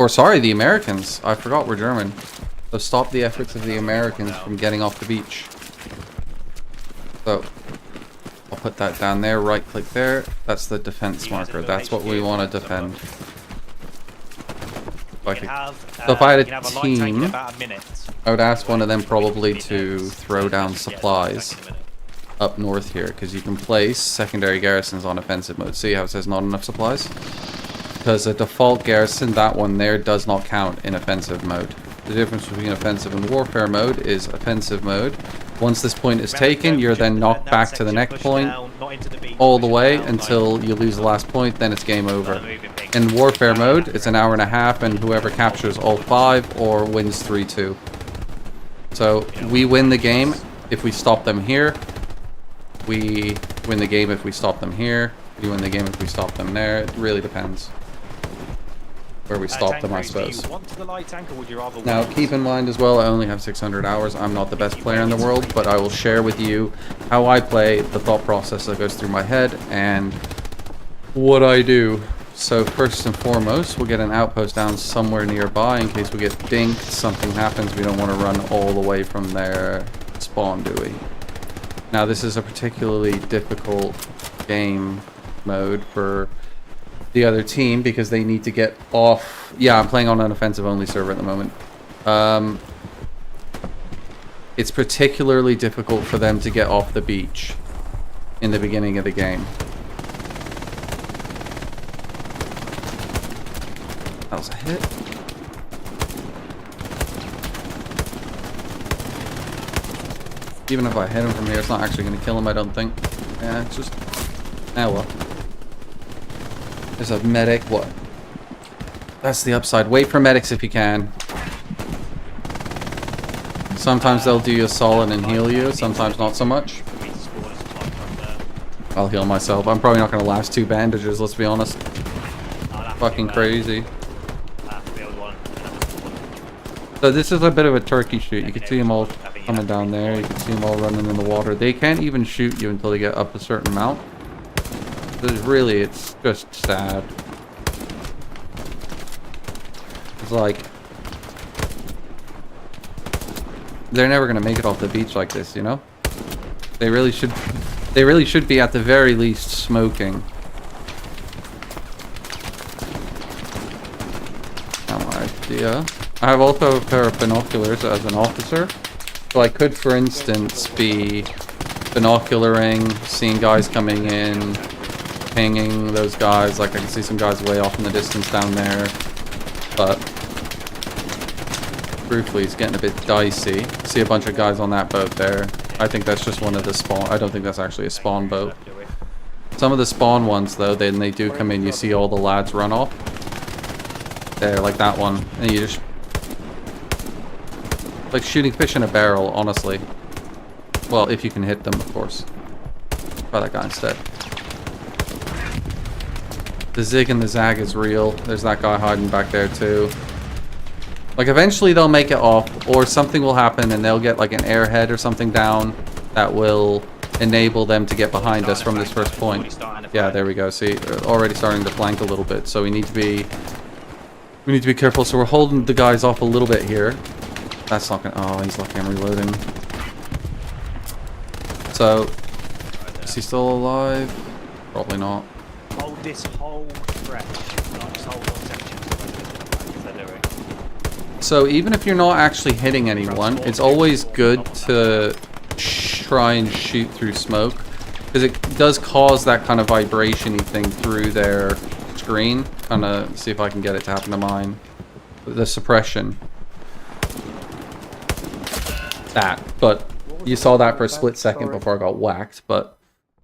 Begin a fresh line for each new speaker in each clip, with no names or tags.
Or sorry, the Americans. I forgot we're German. So stop the efforts of the Americans from getting off the beach. So I'll put that down there, right click there. That's the defense marker. That's what we want to defend. So if I had a team, I would ask one of them probably to throw down supplies up north here, because you can place secondary garrisons on offensive mode. See how it says not enough supplies? Because a default garrison, that one there, does not count in offensive mode. The difference between offensive and warfare mode is offensive mode. Once this point is taken, you're then knocked back to the next point all the way until you lose the last point, then it's game over. In warfare mode, it's an hour and a half, and whoever captures all 5 or wins 3-2. So we win the game if we stop them here. We win the game if we stop them here. We win the game if we stop them there. It really depends where we stop them, I suppose. Now, keep in mind as well, I only have 600 hours. I'm not the best player in the world, but I will share with you how I play, the thought process that goes through my head, and what I do. So first and foremost, we'll get an outpost down somewhere nearby in case we get dinked, something happens. We don't want to run all the way from their spawn, do we? Now, this is a particularly difficult game mode for the other team because they need to get off. Yeah, I'm playing on an offensive only server at the moment. It's particularly difficult for them to get off the beach in the beginning of the game. That was a hit. Even if I hit him from here, it's not actually going to kill him, I don't think. Yeah, it's just... Ah, well. There's a medic. What? That's the upside. Wait for medics if you can. Sometimes they'll do you a solid and heal you. Sometimes not so much. I'll heal myself. I'm probably not going to last 2 bandages, let's be honest. Fucking crazy. So this is a bit of a turkey shoot. You can see them all coming down there. You can see them all running in the water. They can't even shoot you until they get up a certain amount. Really, it's just sad. It's like they're never gonna make it off the beach like this, you know? They really should be at the very least smoking. No idea. I have also a pair of binoculars as an officer. So I could, for instance, be binocularing, seeing guys coming in, pinging those guys. Like I can see some guys way off in the distance down there. But truthfully, it's getting a bit dicey. See a bunch of guys on that boat there. I think that's just one of the spawn. I don't think that's actually a spawn boat. Some of the spawn ones, though, then they do come in. You see all the lads run off. There, like that one. And you just... like shooting fish in a barrel, honestly. Well, if you can hit them, of course. Try that guy instead. The zig and the zag is real. There's that guy hiding back there, too. Like, eventually they'll make it off, or something will happen and they'll get, like, an airhead or something down that will enable them to get behind us from this first point. Yeah, there we go. See, already starting to flank a little bit, so we need to be careful. So we're holding the guys off a little bit here. That's not gonna... oh, he's lucky I'm reloading. So, is he still alive? Probably not.
Hold this whole stretch. Nice, hold on sections.
So even if you're not actually hitting anyone, it's always good to try and shoot through smoke, because it does cause that kind of vibration-y thing through their screen. Kind of see if I can get it to happen to mine. The suppression. That, but you saw that for a split second before I got whacked, but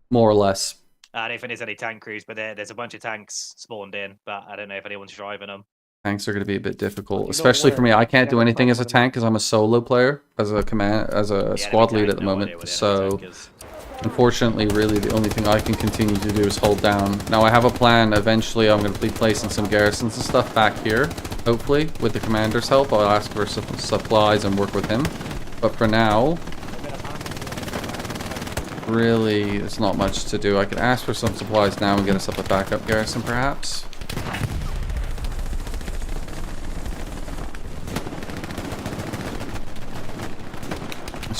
more or less.
I don't think there's any tank crews, but there's a bunch of tanks spawned in, but I don't know if anyone's driving them.
Tanks are going to be a bit difficult, especially for me. I can't do anything as a tank because I'm a solo player, as a squad lead at the moment. So, unfortunately, really the only thing I can continue to do is hold down. Now I have a plan. Eventually, I'm going to be placing some garrisons and stuff back here. Hopefully, with the commander's help, I'll ask for some supplies and work with him. But for now, really, there's not much to do. I could ask for some supplies now and get us up a backup garrison, perhaps.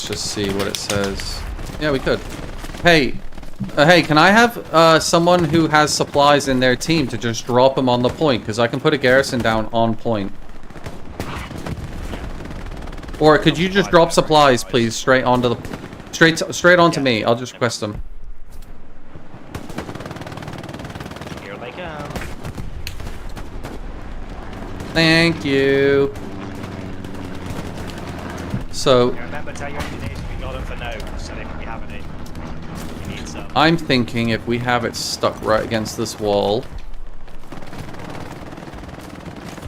just see what it says. Yeah, we could. Hey, hey, can I have someone who has supplies in their team to just drop them on the point? Because I can put a garrison down on point. Or could you just drop supplies, please, straight onto the... Straight onto me. I'll just request them.
Here they come.
Thank you. So...
Remember, tell your engineers we got them for no, so they can be having it. You need some.
I'm thinking if we have it stuck right against this wall,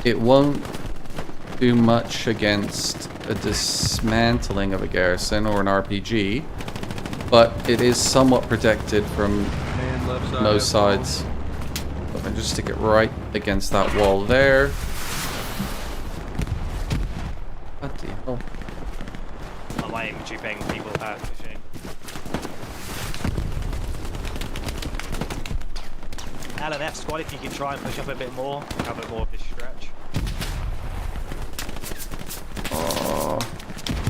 it won't do much against a dismantling of a garrison or an RPG, but it is somewhat protected from most sides. If I just stick it right against that wall there. What the hell?
On my infantry ping, people are pushing. LNF squad, if you can try and push up a bit more, cover more of this stretch.
Oh,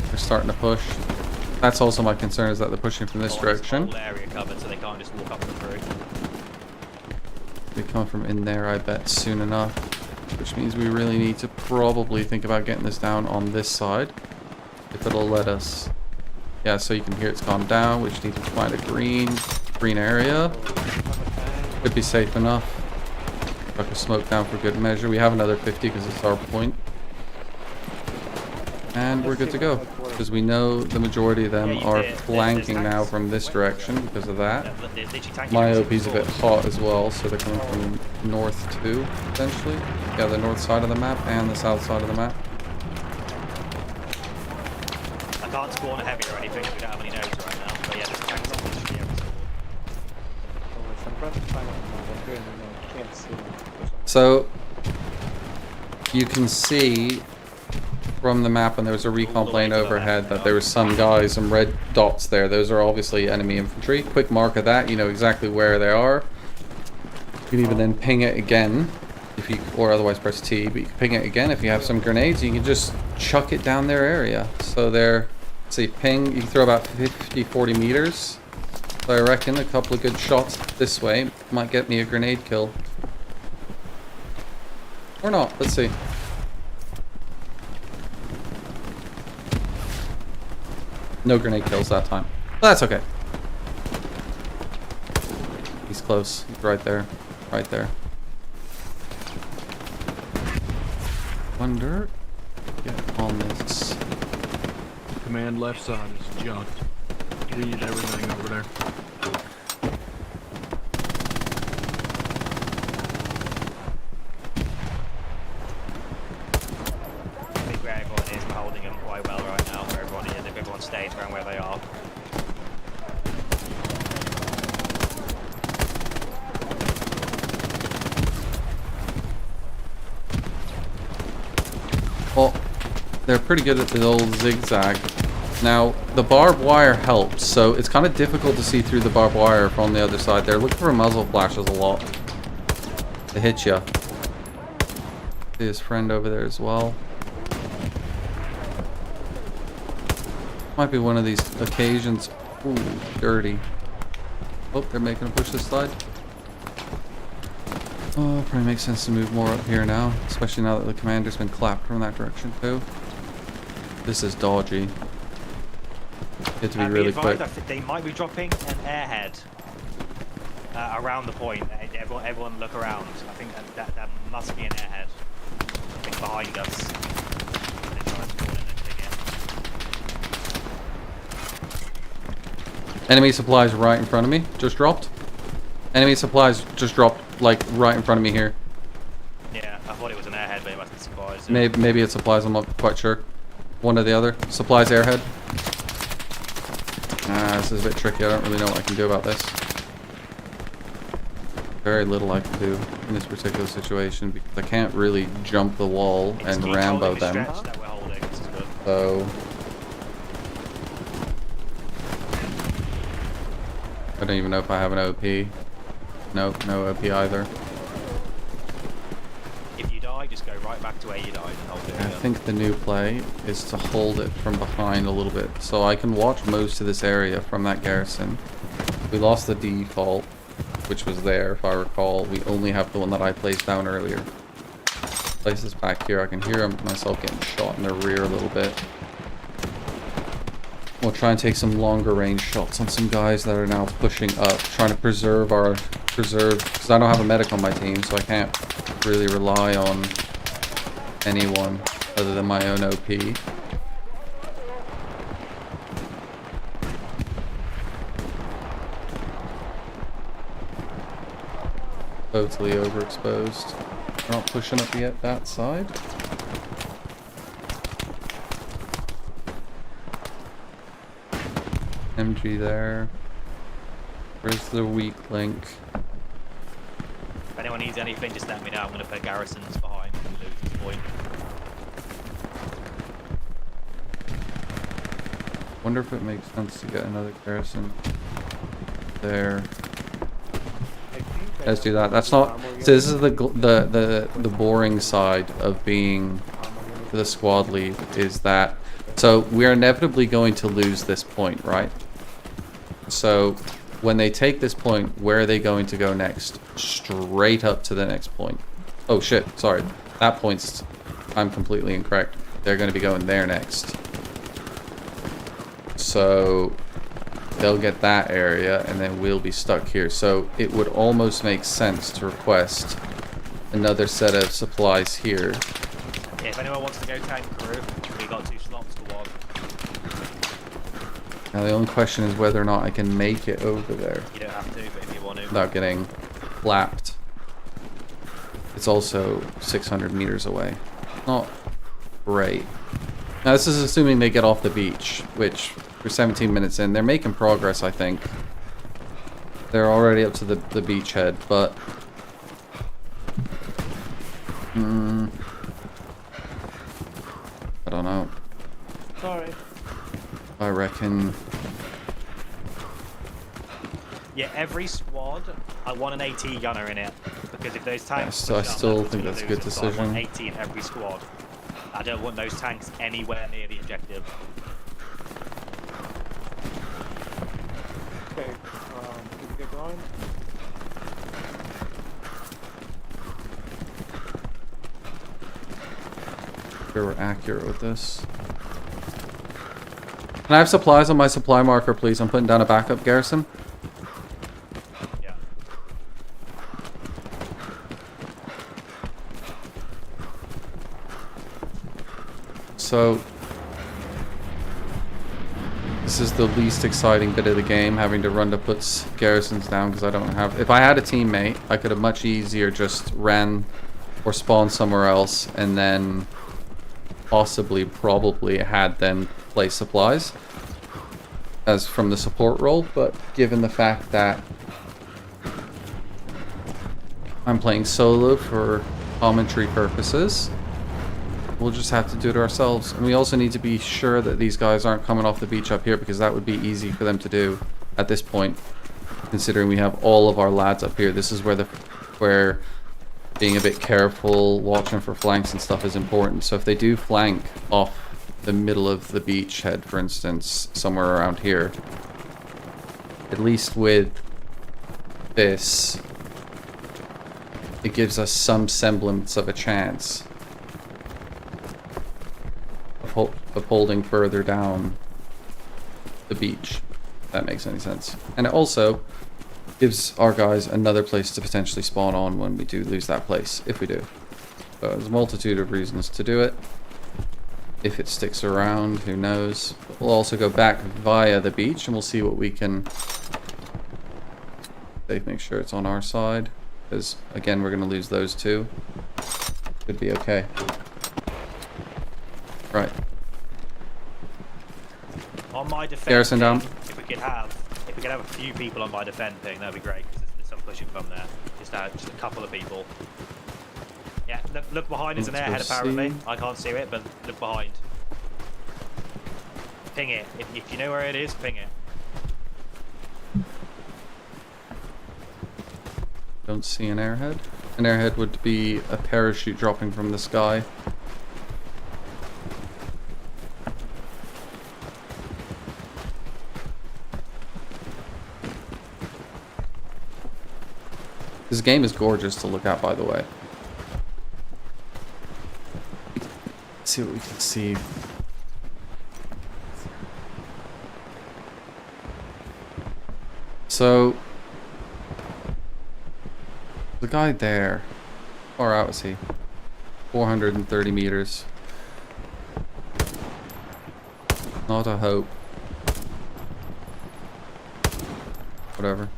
they're starting to push. That's also my concern, is that they're pushing from this direction.
Whole area covered, so they can't just walk up and through.
They come from in there, I bet, soon enough. Which means we really need to probably think about getting this down on this side. If it'll let us. Yeah, so you can hear it's gone down. We just need to find a green area. Could be safe enough. Chuck a smoke down for good measure. We have another 50 because it's our point. And we're good to go. Because we know the majority of them are flanking now from this direction because of that. My OP's a bit hot as well, so they're coming from north too, essentially. Yeah, the north side of the map and the south side of the map.
I can't spawn a heavy or anything, we don't have any nodes right now. But yeah, there's tanks on this year.
So, you can see from the map, and there was a recon plane overhead, that there was some guys, some red dots there. Those are obviously enemy infantry. Quick mark of that, you know exactly where they are. You can even then ping it again, if you, or otherwise press T, but you can ping it again if you have some grenades. You can just chuck it down their area. So they're, say, ping, you can throw about 50, 40 meters. So I reckon a couple of good shots this way might get me a grenade kill. Or not, let's see. No grenade kills that time. But that's okay. He's close. He's right there. Right there. Wonder. Get on this.
Command left side is junked. Read everything over there.
I think where everyone is, we're holding them quite well right now. Where everyone is, if everyone stays around where they are.
Well, they're pretty good at the old zigzag. Now, the barbed wire helps, so it's kind of difficult to see through the barbed wire from the other side there. Look for muzzle flashes a lot. They hit you. See his friend over there as well. Might be one of these occasions. Ooh, dirty. Oh, they're making a push this side. Oh, probably makes sense to move more up here now, especially now that the commander's been clapped from that direction too. This is dodgy. You have to be really quick.
I think they might be dropping an airhead around the point. Everyone look around. I think that must be an airhead. I think behind us. They try to spawn in and dig in.
Enemy supplies right in front of me. Just dropped. Enemy supplies just dropped, like, right in front of me here.
Yeah, I thought it was an airhead, but it must be supplies.
Maybe it's supplies, I'm not quite sure. One or the other. Supplies airhead. This is a bit tricky. I don't really know what I can do about this. Very little I can do in this particular situation because I can't really jump the wall and Rambo them. So I don't even know if I have an OP. Nope, no OP either.
If you die, just go right back to where you died and hold it
I
again.
think the new play is to hold it from behind a little bit, so I can watch most of this area from that garrison. We lost the default, which was there, if I recall. We only have the one that I placed down earlier. Place this back here. I can hear myself getting shot in the rear a little bit. We'll try and take some longer range shots on some guys that are now pushing up, trying to preserve, because I don't have a medic on my team, so I can't really rely on anyone other than my own OP. Totally overexposed. We're not pushing up yet that side. MG there. Where's the weak link?
If anyone needs anything, just let me know. I'm going to put garrisons behind if we lose this point.
Wonder if it makes sense to get another garrison there. Let's do that. That's not. So this is the boring side of being the squad lead, is that. So we're inevitably going to lose this point, right? So when they take this point, where are they going to go next? Straight up to the next point. Oh shit! Sorry, that point's. I'm completely incorrect. They're going to be going there next. So they'll get that area, and then we'll be stuck here. So it would almost make sense to request another set of supplies here.
Yeah, if anyone wants to go tank crew, we got 2 slots to 1.
Now the only question is whether or not I can make it over there
You don't have to, but if you want to.
without getting flapped. It's also 600 meters away. Not great. Now this is assuming they get off the beach, which we're 17 minutes in. They're making progress, I think. They're already up to the beachhead, but... I don't know.
Sorry.
I reckon...
Yeah, every squad, I want an AT gunner in it. Because if those tanks...
Yeah, so I
push up,
still
that's
think
gonna
that's a
lose
good
them. So I want
decision.
80 in every squad. I don't want those tanks anywhere near the objective.
Okay, can we get going?
Sure we're accurate with this. Can I have supplies on my supply marker, please? I'm putting down a backup garrison.
Yeah.
So this is the least exciting bit of the game, having to run to put garrisons down because I don't have... If I had a teammate, I could have much easier just ran or spawned somewhere else and then probably had them place supplies as from the support role, but given the fact that I'm playing solo for commentary purposes, we'll just have to do it ourselves. And we also need to be sure that these guys aren't coming off the beach up here, because that would be easy for them to do at this point, considering we have all of our lads up here. This is where being a bit careful, watching for flanks and stuff is important. So if they do flank off the middle of the beach head, for instance, somewhere around here, at least with this, it gives us some semblance of a chance of holding further down the beach, if that makes any sense. And it also gives our guys another place to potentially spawn on when we do lose that place, if we do. So there's a multitude of reasons to do it. If it sticks around, who knows. But we'll also go back via the beach and we'll see what we can... make sure it's on our side, because again we're going to lose those two. Could be okay. Right.
On my defense
Garrison
ping,
down.
If we could have a few people on my defend ping, that'd be great, because there's some pushing from there. Just a couple of people. Yeah, look behind. It's an
Let's go
airhead apparently.
see.
I can't see it, but look behind. Ping it. If you know where it is, ping it.
Don't see an airhead. An airhead would be a parachute dropping from the sky. This game is gorgeous to look at, by the way. Let's see what we can see. So, the guy there, how far out is he? 430 meters. Not a hope. Whatever.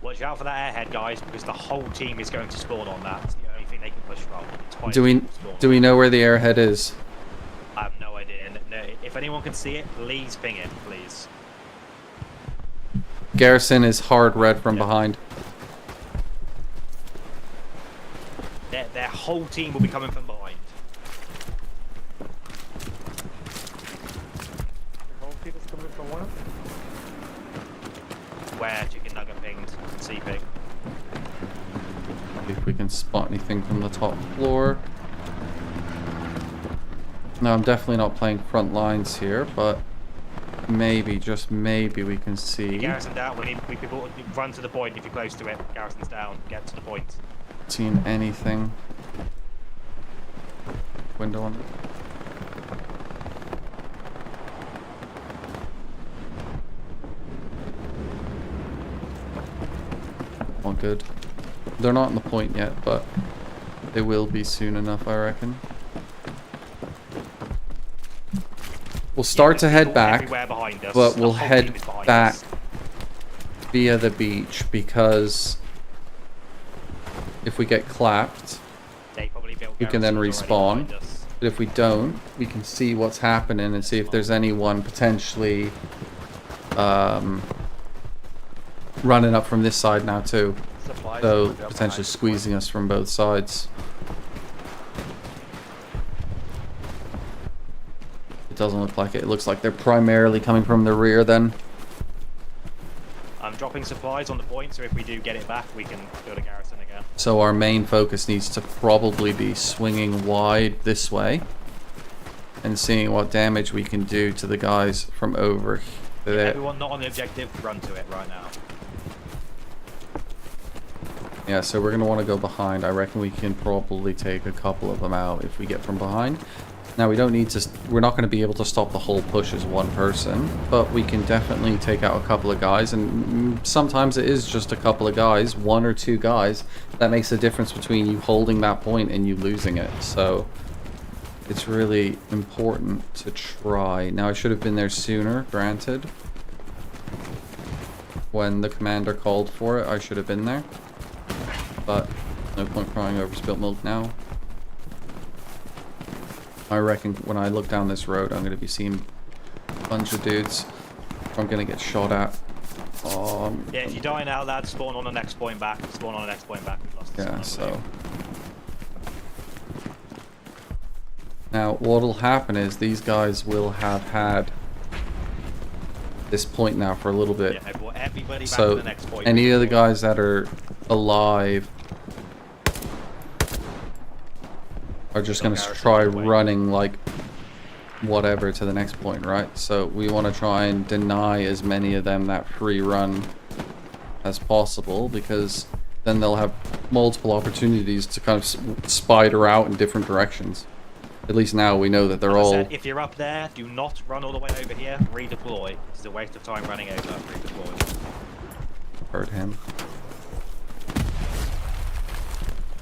Watch out for that airhead, guys, because the whole team is going to spawn on that. It's the only thing they can push from. It's quite
Do we know where the airhead is?
I have no idea. No, if anyone can see it, please ping it, please.
Garrison is hard red from behind.
Their whole team will be coming from behind.
The whole team is coming from one.
Where Chicken Nugget pinged, C ping.
See if we can spot anything from the top floor. No, I'm definitely not playing front lines here, but maybe, just maybe, we can see.
Garrison down. We people run to the point if you're close to it. Garrison's down. Get to the point.
Seen anything? Window on it. All good. They're not on the point yet, but they will be soon enough, I reckon. We'll start to head back, but we'll head back via the beach, because if we get clapped, we can then respawn. But if we don't, we can see what's happening and see if there's anyone potentially running up from this side now too. So potentially squeezing us from both sides. It doesn't look like it. It looks like they're primarily coming from the rear then.
I'm dropping supplies on the point, so if we do get it back, we can go to Garrison again.
So our main focus needs to probably be swinging wide this way and seeing what damage we can do to the guys from over there.
Everyone not on the objective, run to it right now.
Yeah, so we're going to want to go behind. I reckon we can probably take a couple of them out if we get from behind. Now, we don't need to... We're not going to be able to stop the whole push as one person, but we can definitely take out a couple of guys, and sometimes it is just a couple of guys, one or two guys, that makes a difference between you holding that point and you losing it. So it's really important to try. Now, I should have been there sooner, granted. When the commander called for it, I should have been there. But no point crying over spilt milk now. I reckon when I look down this road, I'm going to be seeing a bunch of dudes. I'm going to get shot at.
Yeah, if you die now, lad, spawn on the next point back. Spawn on the next point back. We've lost the
yeah, so... Now, what'll happen is these guys will have had this point now for a little bit.
Yeah, everybody back
so
to the next point.
any of the guys that are alive are just going to try running like whatever to the next point, right? So we want to try and deny as many of them that free run as possible, because then they'll have multiple opportunities to kind of spider out in different directions. At least now we know that they're all...
If you're up there, do not run all the way over here. Redeploy. It's a waste of time running over. Redeploy.
Heard him.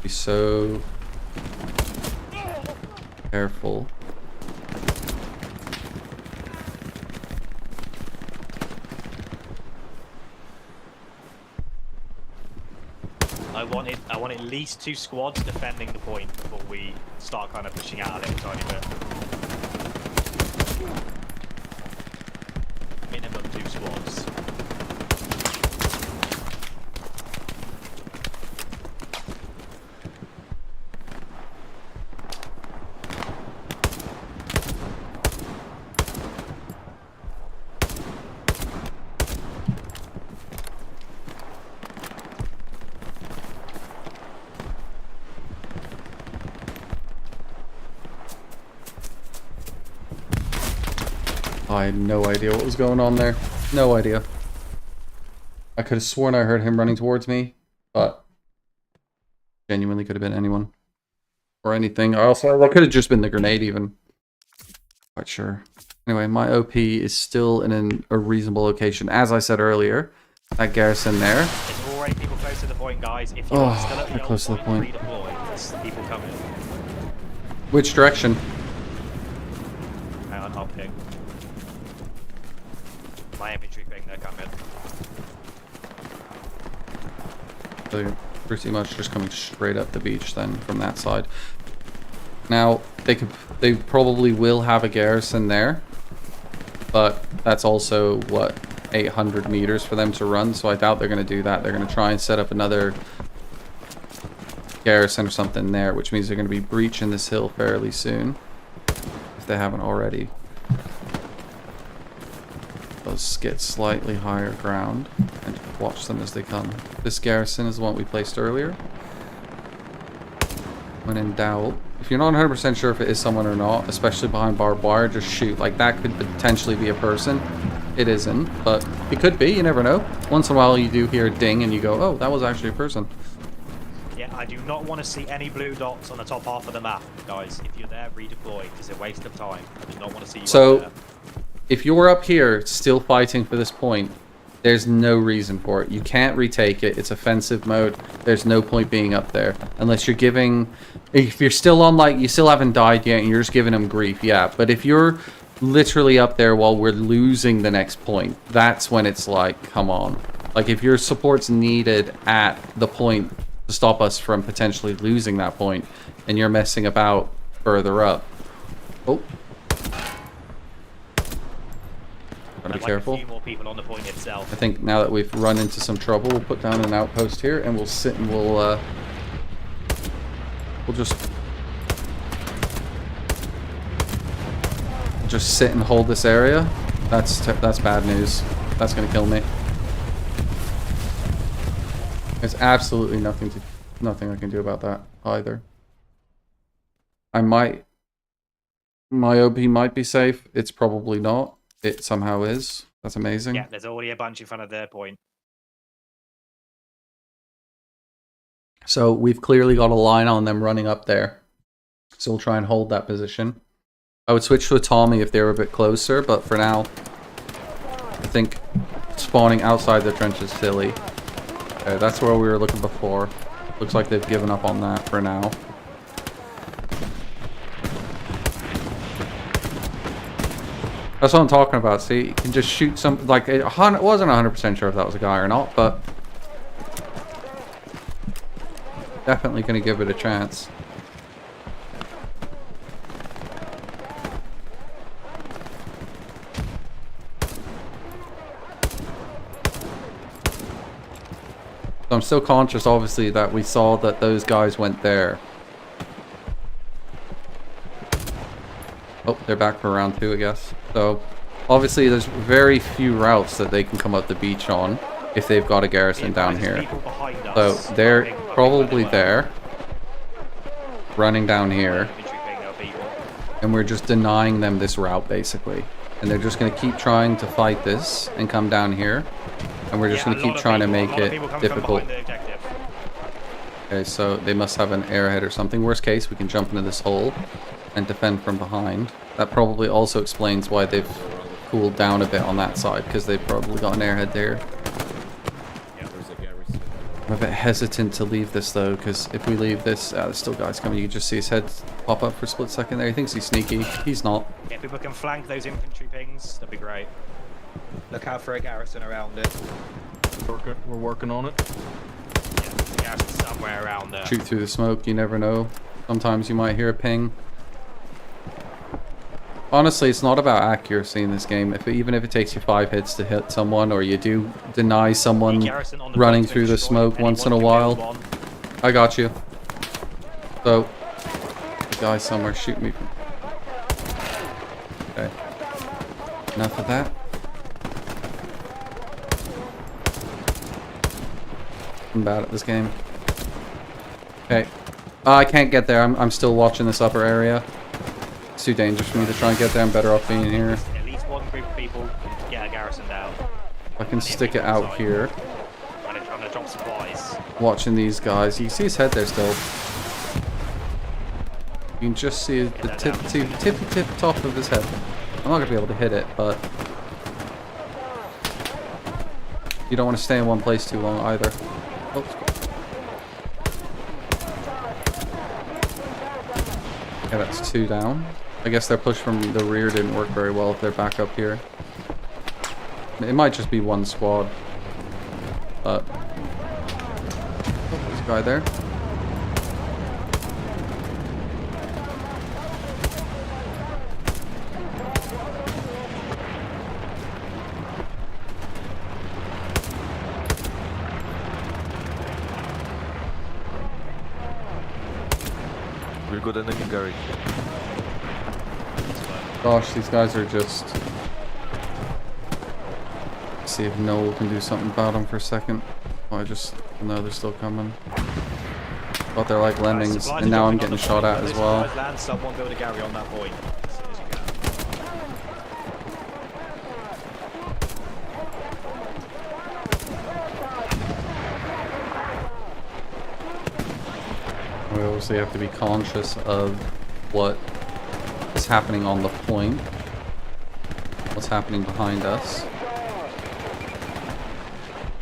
Be so careful.
I want at least 2 squads defending the point before we start kind of pushing out a little tiny bit. Minimum 2 squads.
I had no idea what was going on there. No idea. I could have sworn I heard him running towards me, but genuinely could have been anyone or anything. That could have just been the grenade even. Quite sure. Anyway, my OP is still in a reasonable location. As I said earlier, that garrison there.
There's already people close to the point, guys. If you're still at the
close to the point.
redeploy. There's people coming.
Which direction?
Hang on, I'll ping. My infantry ping, they're coming.
So you're pretty much just coming straight up the beach then from that side. Now, they probably will have a garrison there, but that's also, what, 800 meters for them to run, so I doubt they're going to do that. They're going to try and set up another garrison or something there, which means they're going to be breaching this hill fairly soon, if they haven't already. Let's get slightly higher ground and watch them as they come. This garrison is the one we placed earlier. When in doubt, if you're not 100% sure if it is someone or not, especially behind barbed wire, just shoot. Like, that could potentially be a person. It isn't, but it could be. You never know. Once in a while you do hear a ding and you go, oh, that was actually a person.
Yeah, I do not want to see any blue dots on the top half of the map, guys. If you're there, redeploy. It's a waste of time. I do not want to see you up there.
If you're up here still fighting for this point, there's no reason for it. You can't retake it. It's offensive mode. There's no point being up there. Unless you're giving... If you're still on, like, you still haven't died yet and you're just giving them grief, yeah. But if you're literally up there while we're losing the next point, that's when it's like, come on. Like, if your support's needed at the point to stop us from potentially losing that point, and you're messing about further up. Oh. Gotta be careful.
A few more people on the point itself.
I think now that we've run into some trouble, we'll put down an outpost here and we'll sit and we'll just sit and hold this area. That's bad news. That's gonna kill me. There's absolutely nothing I can do about that either. My OP might be safe. It's probably not. It somehow is. That's amazing.
Yeah, there's already a bunch in front of their point.
So we've clearly got a line on them running up there. So we'll try and hold that position. I would switch to a Tommy if they were a bit closer, but for now, I think spawning outside the trench is silly. Okay, that's where we were looking before. Looks like they've given up on that for now. That's what I'm talking about. See, you can just shoot some, like, it wasn't 100% sure if that was a guy or not, but definitely going to give it a chance. So I'm still conscious, obviously, that we saw that those guys went there. Oh, they're back for round 2, I guess. So, obviously, there's very few routes that they can come up the beach on if they've got a garrison down here. So, they're probably there, running down here, and we're just denying them this route, basically. And they're just going to keep trying to fight this and come down here, and we're just going to keep trying to make it difficult. Okay, so they must have an airhead or something. Worst case, we can jump into this hole and defend from behind. That probably also explains why they've cooled down a bit on that side, because they've probably got an airhead there. I'm a bit hesitant to leave this though, because if we leave this, there's still guys coming. You can just see his head pop up for a split second there. He thinks he's sneaky. He's not.
If people can flank those infantry pings, that'd be great. Look out for a garrison around it.
We're working on it.
Yeah, there's a garrison somewhere around there.
Shoot through the smoke, you never know. Sometimes you might hear a ping. Honestly, it's not about accuracy in this game. Even if it takes you 5 hits to hit someone, or you do deny someone running through the smoke once in a while, I got you. So, the guy somewhere shoot me. Okay. Enough of that. I'm bad at this game. Okay. I can't get there. I'm still watching this upper area. It's too dangerous for me to try and get there. I'm better off being here.
At least one group of people can get a garrison down.
I can stick it out here.
I'm gonna drop supplies.
Watching these guys. You can see his head there still. You can just see the tippy top of his head. I'm not gonna be able to hit it, but you don't want to stay in one place too long either. Oops. Yeah, that's 2 down. I guess their push from the rear didn't work very well if they're back up here. It might just be one squad. But oh, there's a guy there.
We've got enemy garage.
Gosh, these guys are just... See if Noel can do something about them for a second. Oh, no, they're still coming. Thought they're like lemmings, and now I'm getting shot at as well.
Land, someone build a Gary on that point. As soon as you can.
We obviously have to be conscious of what is happening on the point. What's happening behind us.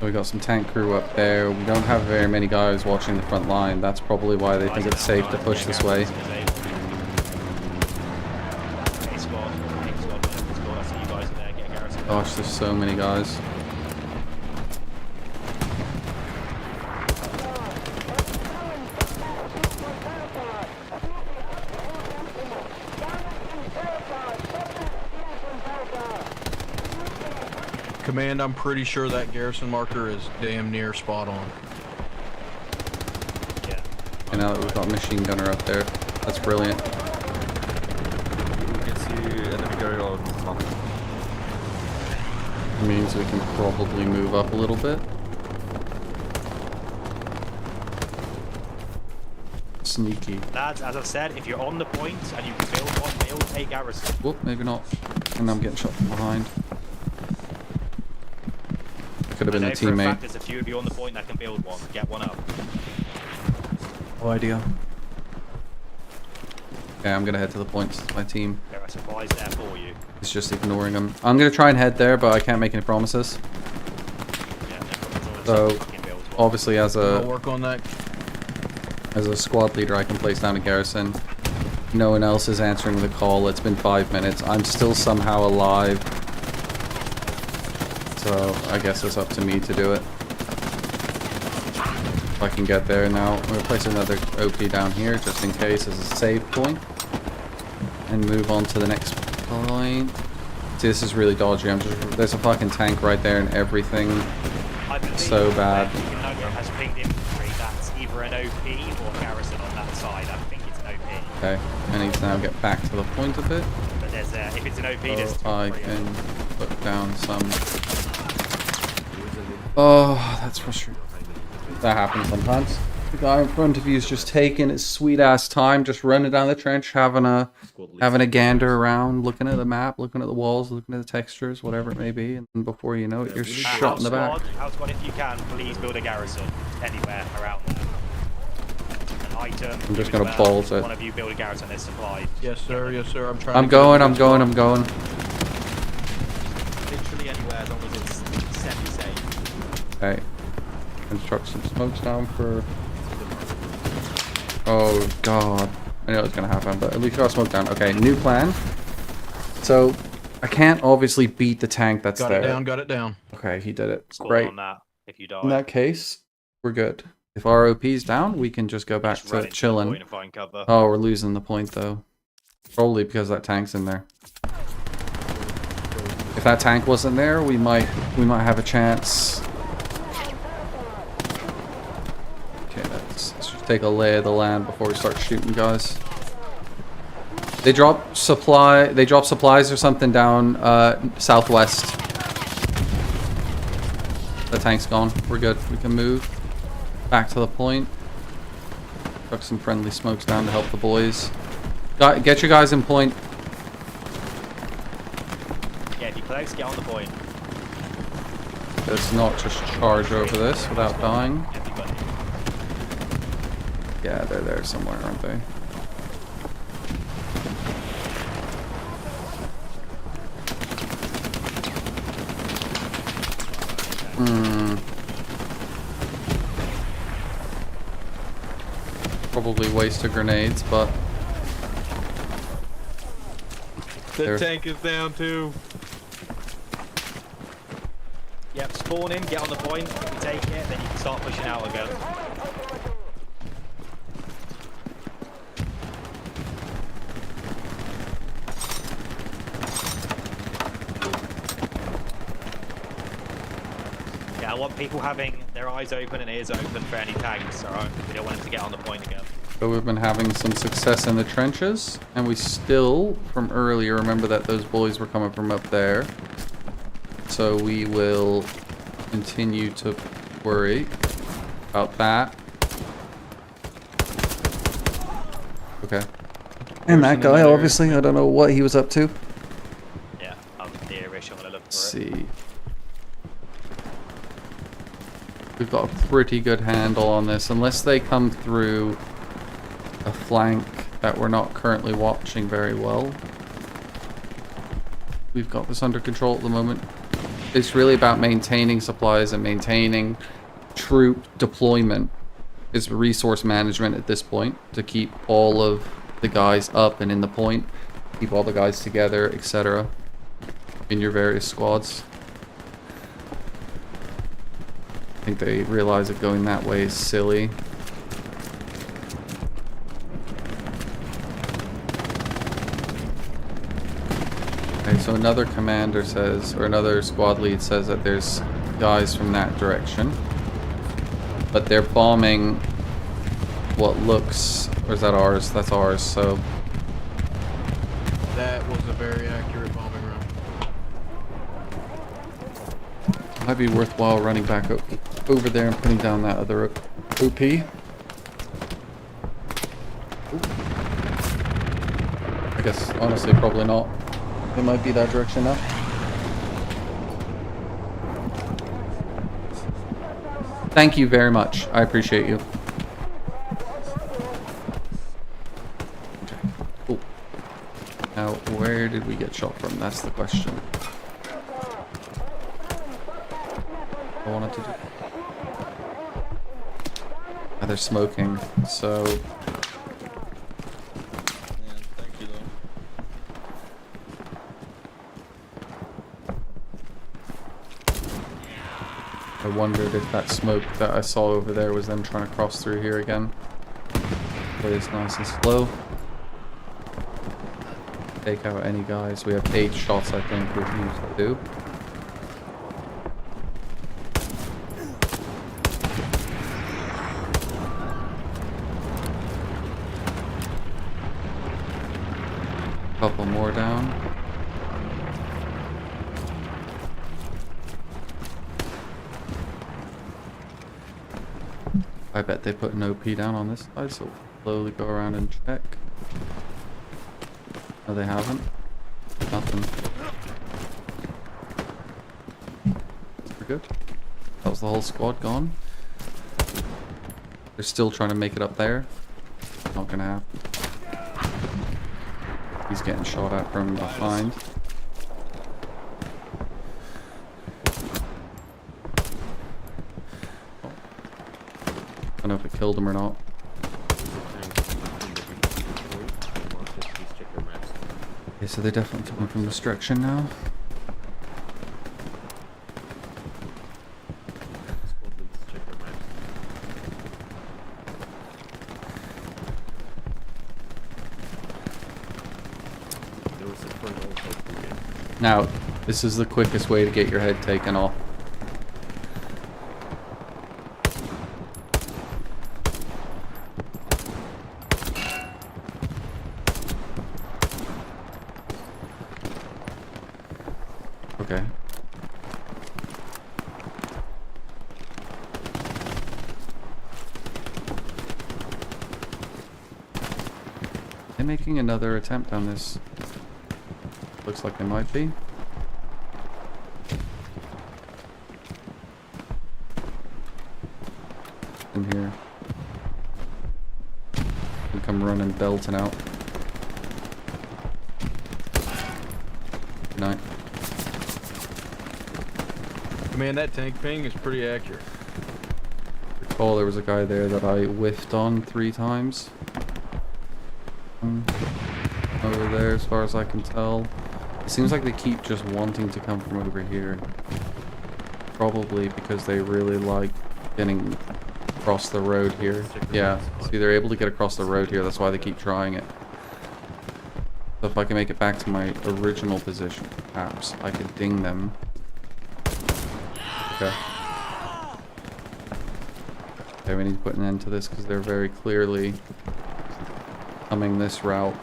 We got some tank crew up there. We don't have very many guys watching the front line. That's probably why they think it's safe to push this way. Gosh, there's so many guys.
Command, I'm pretty sure that garrison marker is damn near spot on.
Yeah.
And now that we've got a machine gunner up there, that's brilliant.
We can see enemy garage on the map.
It means we can probably move up a little bit. Sneaky.
Lads, as I've said, if you're on the point and you can build a garrison.
Whoop, maybe not. And I'm getting shot from behind. Could have been a
For a fact
teammate.
there's a few of you on the point that can build one. Get one up.
No idea. Okay, I'm gonna head to the points with my team.
There are supplies there for you.
It's just ignoring them. I'm gonna try and head there, but I can't make any promises.
Yeah, no problem.
So,
Can build one.
obviously as
I'll work on that.
a squad leader, I can place down a garrison. No one else is answering the call. It's been 5 minutes. I'm still somehow alive. So, I guess it's up to me to do it. If I can get there now. I'm going to place another OP down here, just in case, as a save point. And move on to the next point. See, this is really dodgy. There's a fucking tank right there and everything.
I believe
So bad.
Duke Nukem has pinged infantry. That's either an OP or garrison on that side. I think it's an OP.
Okay, I need to now get back to the point a bit.
But there's if it's an OP, there's
So
two
I
or three of
can
them.
put down some... Oh, that's frustrating. That happens sometimes. The guy in front of you is just taking his sweet ass time, just running down the trench, having a gander around, looking at the map, looking at the walls, looking at the textures, whatever it may be, and before you know it, you're shot in the back.
House squad, if you can, please build a garrison anywhere around there. An item.
I'm just
you
gonna
as
balls it.
One of you build a garrison. There's supplies.
Yes, sir. Yes, sir. I'm trying.
I'm going.
Literally anywhere as long as it's semi-safe.
Okay. Construct some smokes down for... Oh god. I know it's gonna happen, but at least got smoke down. Okay, new plan. So, I can't obviously beat the tank that's
Got
there.
it down. Got it down.
Okay, he did it.
Score
Great.
on that if you die.
In that case, we're good. If our OP's down, we can just go back
Just run
to
into the
chilling.
point and find cover.
Oh, we're losing the point though. Probably because that tank's in there. If that tank wasn't there, we might have a chance. Okay, let's just take a lay of the land before we start shooting guys. They drop supplies or something down southwest. The tank's gone. We're good. We can move back to the point. Chuck some friendly smokes down to help the boys. Get your guys in point.
Yeah, if you close, get on the point.
Let's not just charge over this without dying.
Everybody.
Yeah, they're there somewhere, aren't they? Probably wasted grenades, but
The tank is down too.
Yep, spawn in, get on the point. If you take it, then you can start pushing out again. Yeah, I want people having their eyes open and ears open for any tanks, alright? We don't want them to get on the point again.
so we've been having some success in the trenches, and we still, from earlier, remember that those boys were coming from up there. So we will continue to worry about that. Okay. And that guy, obviously, I don't know what he was up to.
Yeah, I'm nearish, I'm gonna look for
Let's
it.
see. We've got a pretty good handle on this, unless they come through a flank that we're not currently watching very well. We've got this under control at the moment. It's really about maintaining supplies and maintaining troop deployment. It's resource management at this point to keep all of the guys up and in the point, keep all the guys together, etc. in your various squads. I think they realize that going that way is silly. Okay, so another commander says, or another squad lead says that there's guys from that direction. But they're bombing what looks, or is that ours? That's ours, so.
That was a very accurate bombing run.
Might be worthwhile running back over there and putting down that other OP. I guess, honestly, probably not. It might be that direction now. Thank you very much. I appreciate you. Okay. Cool. Now, where did we get shot from? That's the question. I wanted to do. Oh, they're smoking, so.
Yeah, thank you though.
I wondered if that smoke that I saw over there was them trying to cross through here again. Play this nice and slow. Take out any guys. We have 8 shots, I think, we've used 2. Couple more down. I bet they put an OP down on this side, so we'll slowly go around and check. No, they haven't. Nothing. We're good. That was the whole squad gone. They're still trying to make it up there. Not gonna happen. He's getting shot at from behind. I don't know if it killed him or not. Okay, so they're definitely coming from destruction now. Now, this is the quickest way to get your head taken off. Okay. They're making another attempt on this. Looks like they might be. in here. And come running, belting out. Good night.
Command, that tank ping is pretty accurate.
Recall there was a guy there that I whiffed on 3 times. Over there, as far as I can tell. It seems like they keep just wanting to come from over here. Probably because they really like getting across the road here. Yeah, see, they're able to get across the road here. That's why they keep trying it. So if I can make it back to my original position, perhaps I could ding them. Okay. Okay, we need to put an end to this because they're very clearly coming this route.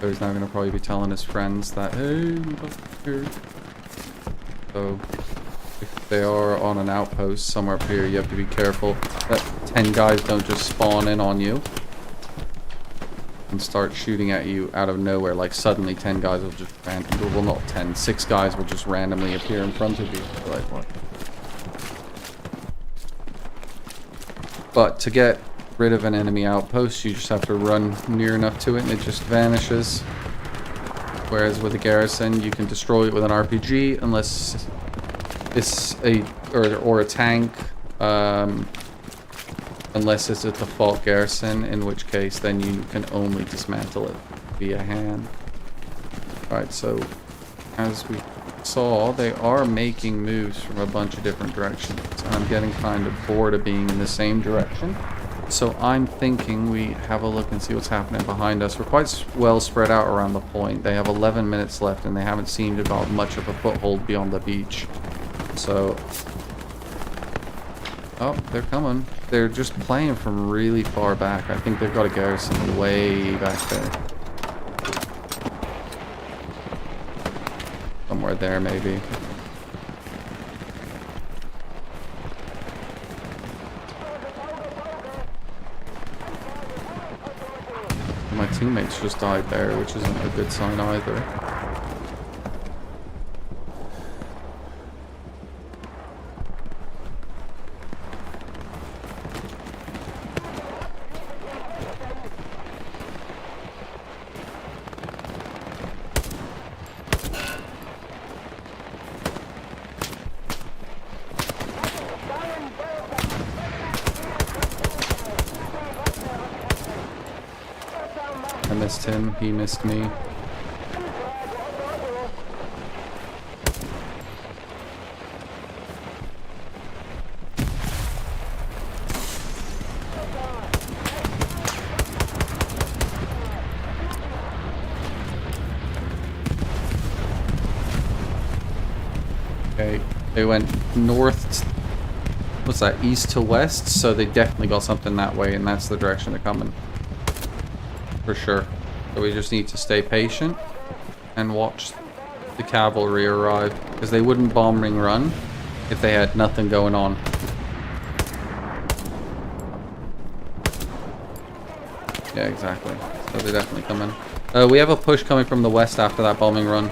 So he's now going to probably be telling his friends that, hey, I'm up here. So if they are on an outpost somewhere up here, you have to be careful that 10 guys don't just spawn in on you and start shooting at you out of nowhere. Like suddenly 10 guys will just randomly, well not 10, 6 guys will just randomly appear in front of you. Like what? But to get rid of an enemy outpost, you just have to run near enough to it and it just vanishes. Whereas with a garrison, you can destroy it with an RPG unless it's or a tank, unless it's a default garrison, in which case then you can only dismantle it via hand. Alright, so as we saw, they are making moves from a bunch of different directions, and I'm getting kind of bored of being in the same direction. So I'm thinking we have a look and see what's happening behind us. We're quite well spread out around the point. They have 11 minutes left and they haven't seemed to got much of a foothold beyond the beach. So, oh, they're coming. They're just playing from really far back. I think they've got a garrison way back there. Somewhere there, maybe. My teammates just died there, which isn't a good sign either. I missed him, he missed me. Okay, they went north, what's that, east to west, so they definitely got something that way, and that's the direction they're coming. For sure. So we just need to stay patient and watch the cavalry arrive, because they wouldn't bomb ring run if they had nothing going on. Yeah, exactly. So they're definitely coming. We have a push coming from the west after that bombing run.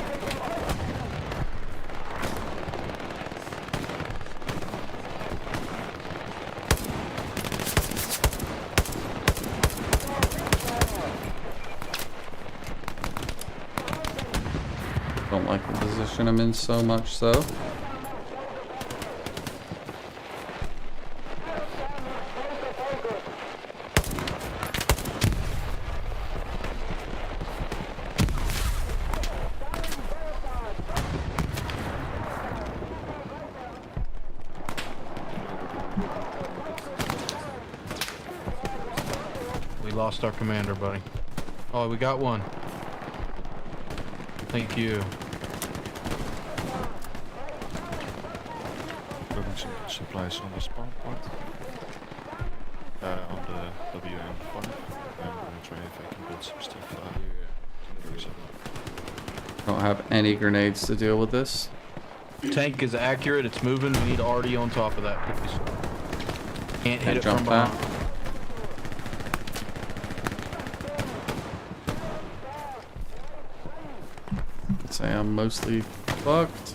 Don't like the position I'm in so much so.
We lost our commander, buddy. Oh, we got one. Thank you.
Grabbing some supplies on the spawn point. On the WM5. I'm gonna try if I can build some stuff.
Don't have any grenades to deal with this.
Tank is accurate, it's moving. We need RD on top of that, please. Can't hit it
jump
from
that.
behind.
I'd say I'm mostly fucked.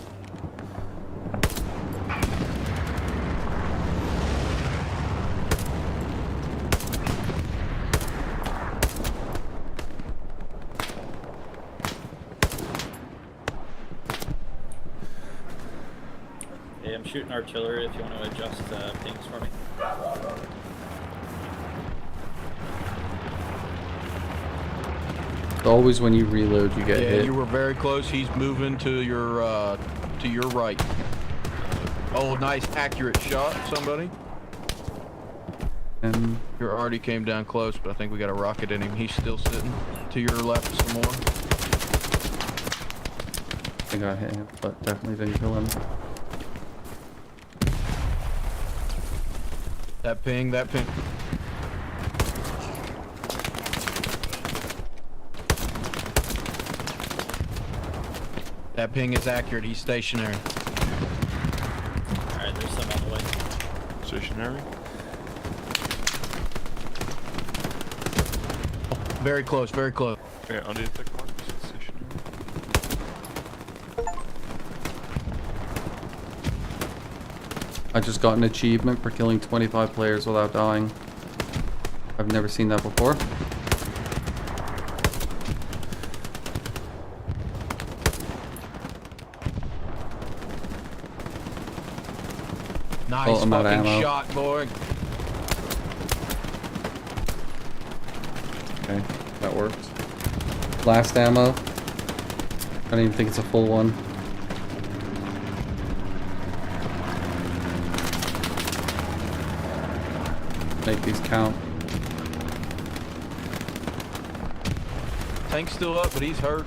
shooting artillery if you want to adjust pings for me.
Always when you reload, you get
Yeah,
hit.
you were very close. He's moving to your right. Oh, nice, accurate shot, somebody.
And
You already came down close, but I think we got a rocket in him. He's still sitting to your left some more.
I think I hit him, but definitely didn't kill him.
That ping, that ping. That ping is accurate. He's stationary.
Alright, there's some on the way.
Stationary.
Very close, very close.
Okay, on the attack mark. Stationary.
I just got an achievement for killing 25 players without dying. I've never seen that before.
Nice
Oh, I'm out of
fucking
ammo.
shot, boy.
Okay, that worked. Last ammo. I don't even think it's a full one. Make these count.
Tank's still up, but he's hurt.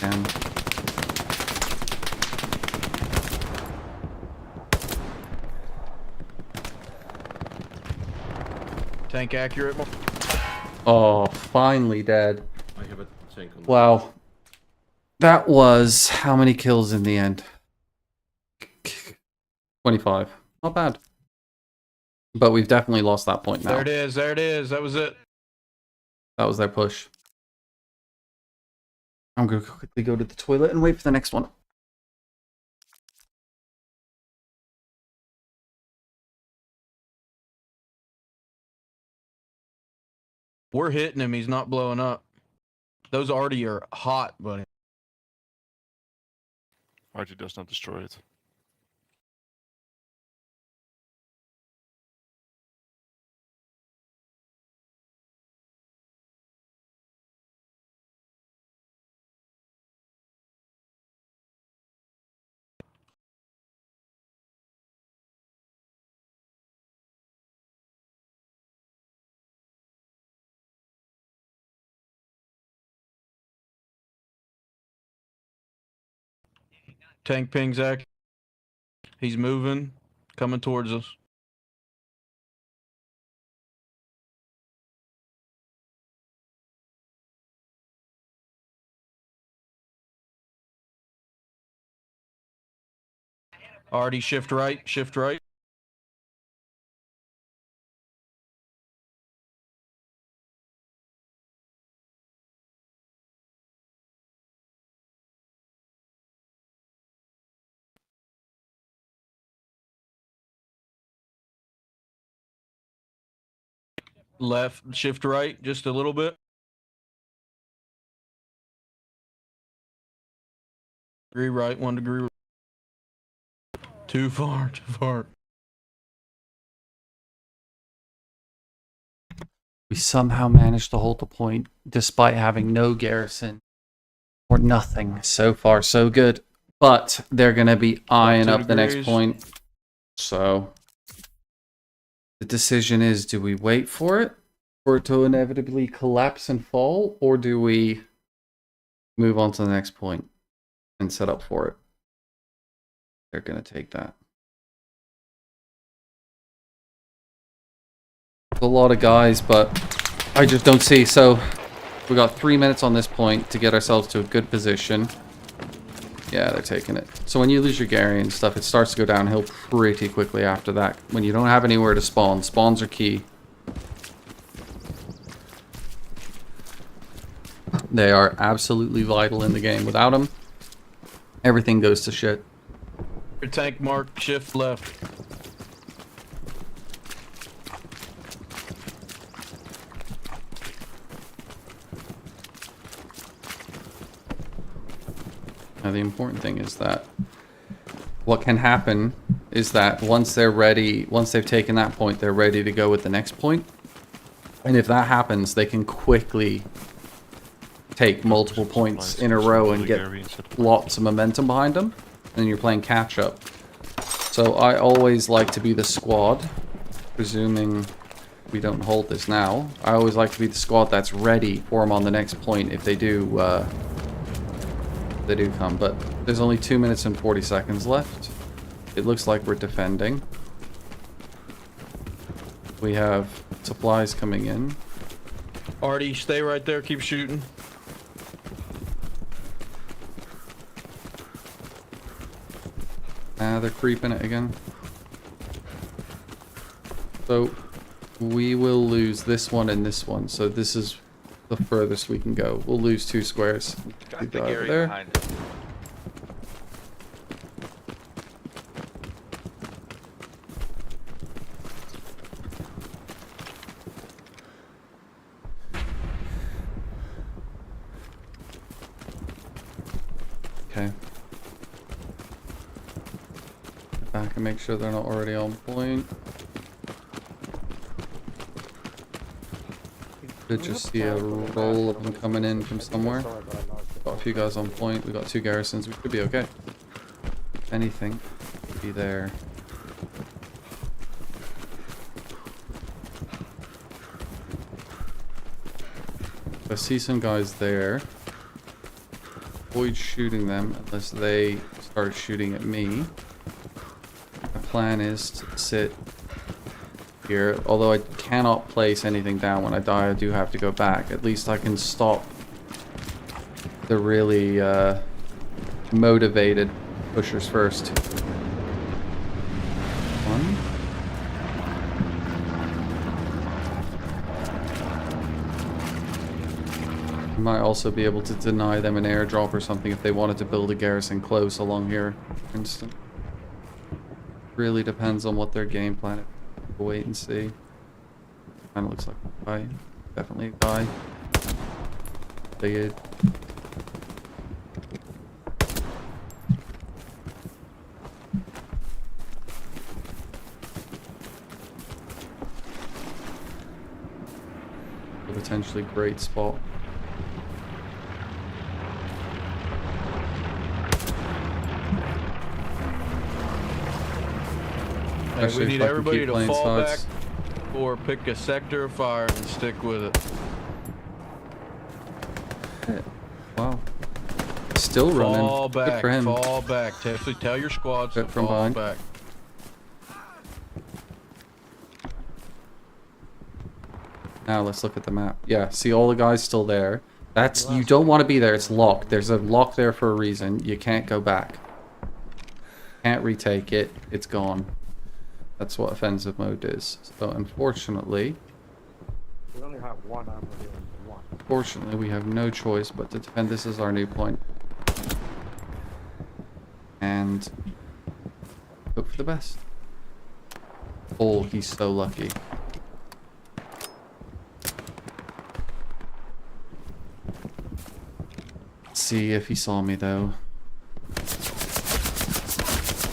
And
Tank accurate.
oh, finally dead.
I have a tank on.
Wow. That was how many kills in the end? 25. Not bad. But we've definitely lost that point now.
There it is, there it is. That was it.
That was their push. I'm going to quickly go to the toilet and wait for the next one.
We're hitting him. He's not blowing up. Those already are hot, buddy.
Artie does not destroy it.
Tank ping, Zach. He's moving, coming towards us. Already shift right, shift right. Left, shift right, just a little bit. Degree right, 1 degree. Too far, too far.
We somehow managed to hold the point despite having no garrison or nothing. So far, so good. But they're going to be eyeing up the next point. So the decision is, do we wait for it to inevitably collapse and fall? Or do we move on to the next point and set up for it? They're going to take that. A lot of guys, but I just don't see. So we got 3 minutes on this point to get ourselves to a good position. Yeah, they're taking it. So when you lose your Gary and stuff, it starts to go downhill pretty quickly after that. When you don't have anywhere to spawn, spawns are key. They are absolutely vital in the game. Without them, everything goes to shit.
Your tank mark, shift left.
Now the important thing is that what can happen is that once they're ready, once they've taken that point, they're ready to go with the next point. And if that happens, they can quickly take multiple points in a row and get lots of momentum behind them. And you're playing catch up. So I always like to be the squad, presuming we don't hold this now. I always like to be the squad that's ready for them on the next point if they do come. But there's only 2 minutes and 40 seconds left. It looks like we're defending. We have supplies coming in.
Artie, stay right there. Keep shooting.
They're creeping it again. So we will lose this one and this one. So this is the furthest we can go. We'll lose 2 squares.
Got the Gary behind.
Okay. Back and make sure they're not already on point. Could just see a roll of them coming in from somewhere. Got a few guys on point. We got 2 garrisons. We should be okay. If anything, be there. I see some guys there. Avoid shooting them unless they start shooting at me. My plan is to sit here. Although I cannot place anything down when I die, I do have to go back. At least I can stop the really motivated pushers first. One. I might also be able to deny them an airdrop or something if they wanted to build a garrison close along here, for instance. Really depends on what their game plan is. We'll wait and see. Kind of looks like a guy. Definitely a guy. Big. A potentially great spot.
Hey, we need everybody to fall
sides.
back or pick a sector of fire and stick with it.
Wow. Still running.
Fall back.
Good for him.
Fall back. Tell your squads to
from
fall
behind.
back.
Now let's look at the map. Yeah, see all the guys still there. That's, you don't want to be there. It's locked. There's a lock there for a reason. You can't go back. Can't retake it. It's gone. That's what offensive mode is. So unfortunately,
We only have one armor here. One.
fortunately, we have no choice but to defend. This is our new point. And hope for the best. Oh, he's so lucky. Let's see if he saw me though.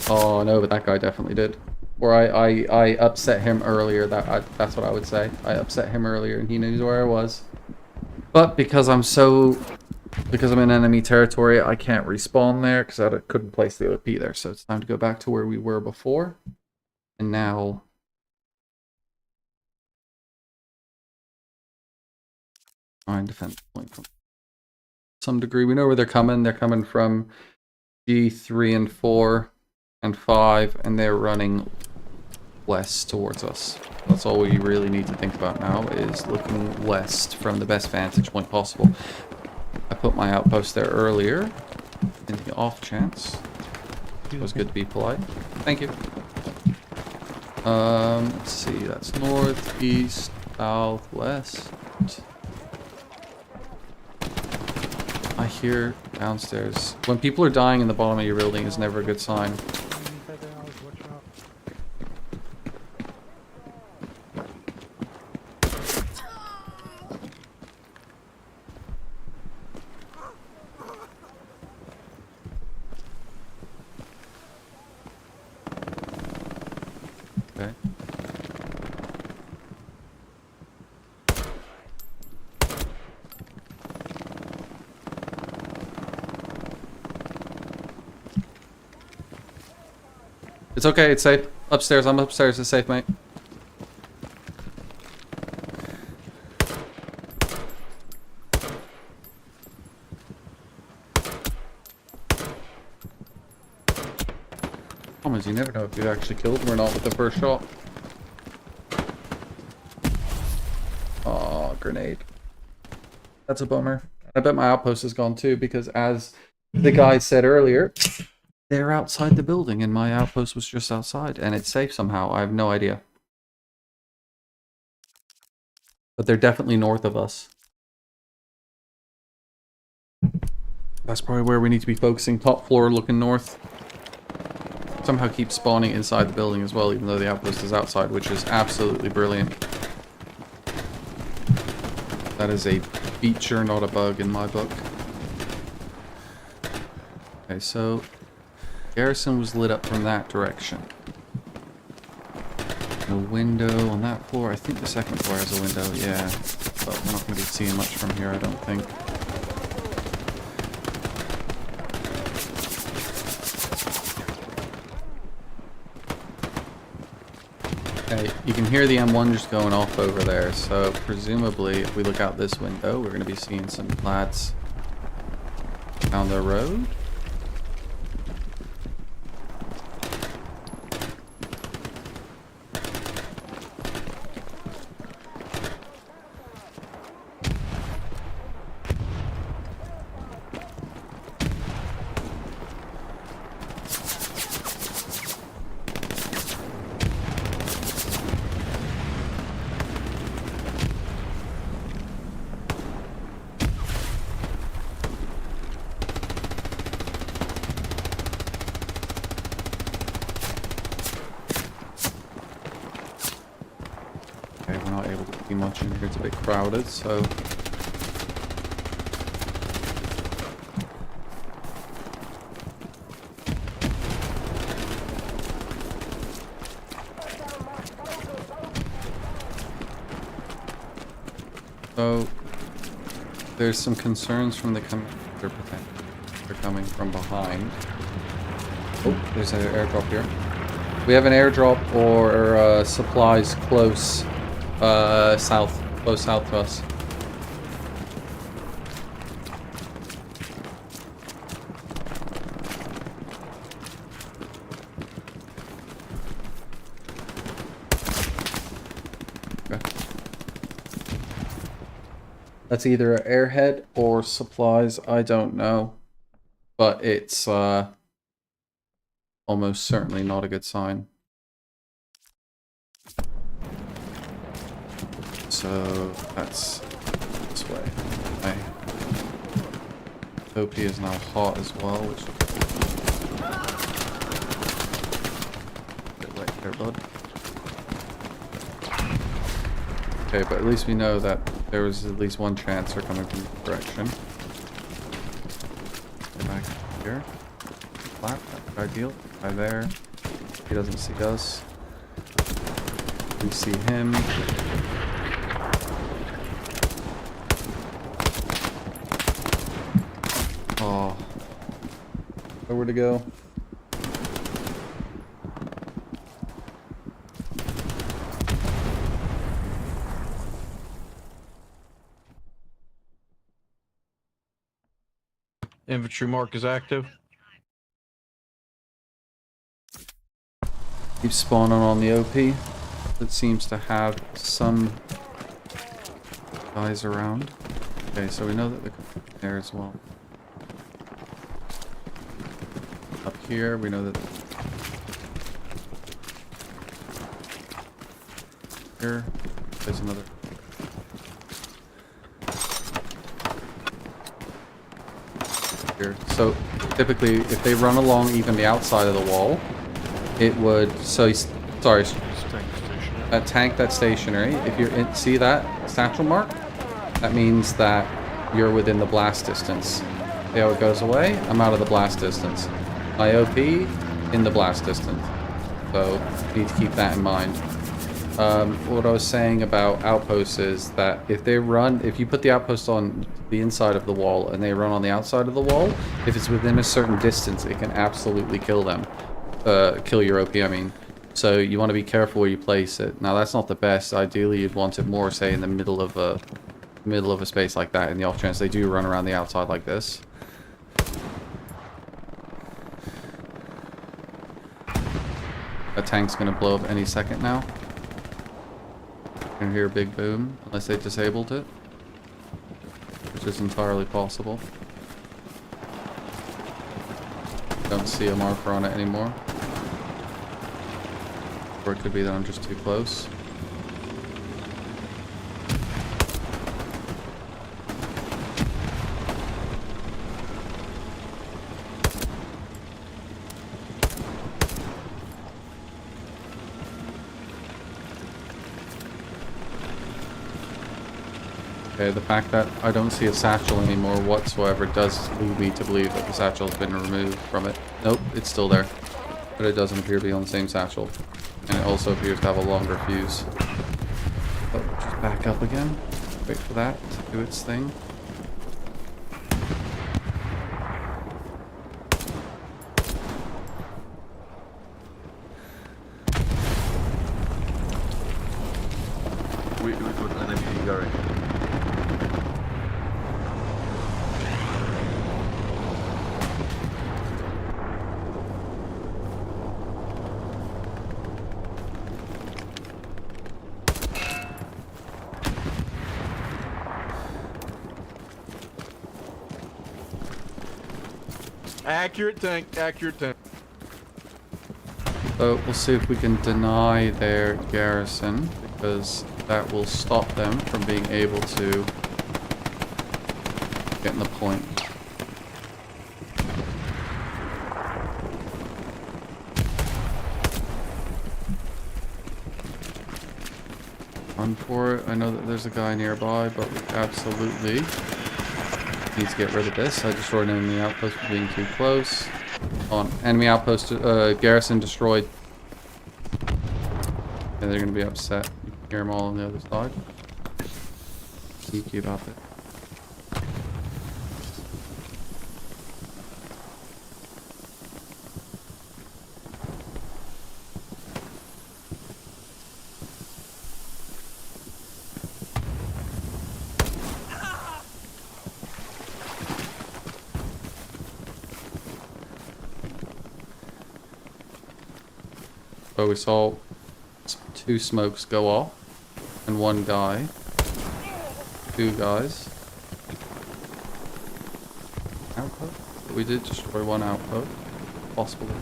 Oh no, but that guy definitely did. Or I upset him earlier. That's what I would say. I upset him earlier and he knew where I was. But because I'm in enemy territory, I can't respawn there because I couldn't place the OP there. So it's time to go back to where we were before. And now try and defend the point from some degree. We know where they're coming. They're coming from G3 and 4 and 5, and they're running west towards us. That's all we really need to think about now, is looking west from the best vantage point possible. I put my outpost there earlier in the off chance. It was good to be polite. Thank you. Let's see, that's north, east, south, west. I hear downstairs. When people are dying in the bottom of your building is never a good sign. It's okay, it's safe. Upstairs, I'm upstairs, it's safe, mate. Comments, you never know if you actually killed him or not with the first shot. Aw, grenade. That's a bummer. I bet my outpost is gone too, because as the guy said earlier, they're outside the building and my outpost was just outside and it's safe somehow. I have no idea. But they're definitely north of us. That's probably where we need to be focusing. Top floor looking north. Somehow keep spawning inside the building as well, even though the outpost is outside, which is absolutely brilliant. That is a feature, not a bug in my book. Okay, so garrison was lit up from that direction. A window on that floor. I think the second floor has a window, yeah. But we're not going to be seeing much from here, I don't think. Okay, you can hear the M1 just going off over there, so presumably if we look out this window, we're going to be seeing some lads down the road. Much in here, it's a bit crowded, so there's some concerns from the they're coming from behind. Oh, there's an airdrop here. We have an airdrop or supplies close. South. Close south to us. Okay. That's either an airhead or supplies, I don't know. But it's almost certainly not a good sign. So that's this way. My OP is now hot as well, which is a bit late there, bud. Okay, but at least we know that there was at least one chance they're coming from the direction. Go back here. Flat, that's ideal. Guy there. He doesn't see us. We see him. Oh, nowhere to go.
Infantry mark is active.
Keep spawning on the OP. That seems to have some guys around. Okay, so we know that they're there as well. Up here, we know that here, there's another. Here. So typically, if they run along even the outside of the wall, it would. So sorry, that tank that's stationary. If you're in, see that satchel mark, that means that you're within the blast distance. See how it goes away? I'm out of the blast distance. My OP in the blast distance. So you need to keep that in mind. What I was saying about outposts is that if you put the outpost on the inside of the wall and they run on the outside of the wall, if it's within a certain distance, it can absolutely kill them. kill your OP, I mean. So you want to be careful where you place it. Now that's not the best. Ideally, you'd want it more, say, in the middle of a space like that. In the off chance they do run around the outside like this. A tank's gonna blow up any second now. You can hear a big boom, unless they disabled it, which is entirely possible. Don't see a marker on it anymore. Or it could be that I'm just too close. Okay, the fact that I don't see a satchel anymore whatsoever does lead me to believe that the satchel has been removed from it. Nope, it's still there. But it doesn't appear to be on the same satchel. And it also appears to have a longer fuse. But just back up again. Wait for that to do its thing.
We got enemy Gary.
Accurate tank, accurate tank.
So we'll see if we can deny their garrison, because that will stop them from being able to get in the point. Run for it. I know that there's a guy nearby, but we absolutely need to get rid of this. I destroyed an enemy outpost for being too close. On enemy outpost, garrison destroyed. And they're gonna be upset. You can hear them all on the other side. Sneaky about it. So we saw two smokes go off and one guy. Two guys. Outpost? We did destroy one outpost. Possibly.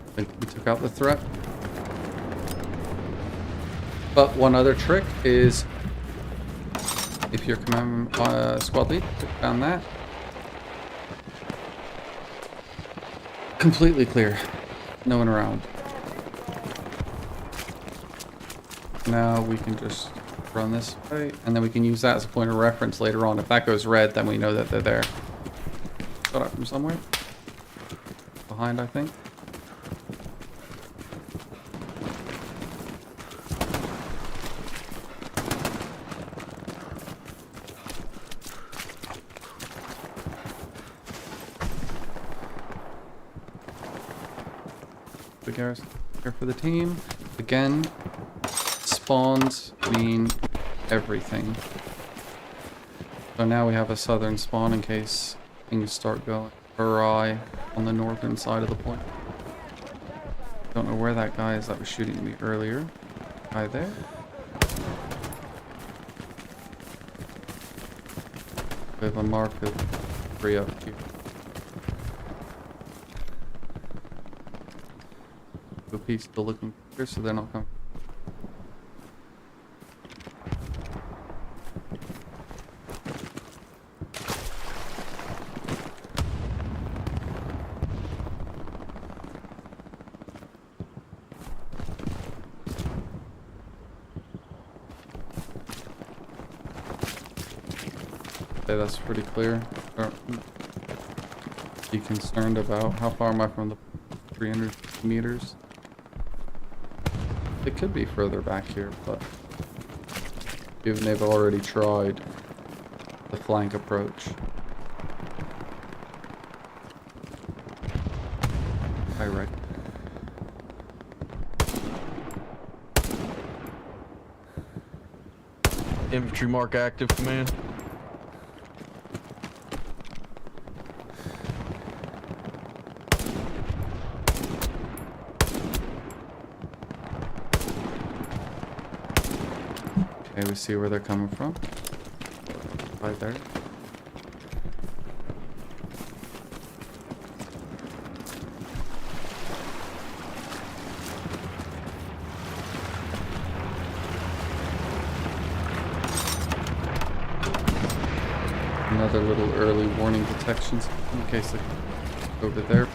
I think we took out the threat. But one other trick is, if your command squad lead took down that, completely clear, no one around. Now we can just run this way, and then we can use that as a point of reference later on. If that goes red, then we know that they're there. Got up from somewhere behind, I think. Here for the team. Again, spawns mean everything. So now we have a southern spawn in case things start going awry on the northern side of the point. Don't know where that guy is that was shooting at me earlier. Guy there. We have a mark of 3 up here. OP's still looking here, so they're not coming. Okay, that's pretty clear. Be concerned about how far am I from the 300 meters? It could be further back here, but given they've already tried the flank approach. I reckon.
Infantry mark active, command.
Okay, we see where they're coming from. Right there. Another little early warning detections in case they're over there.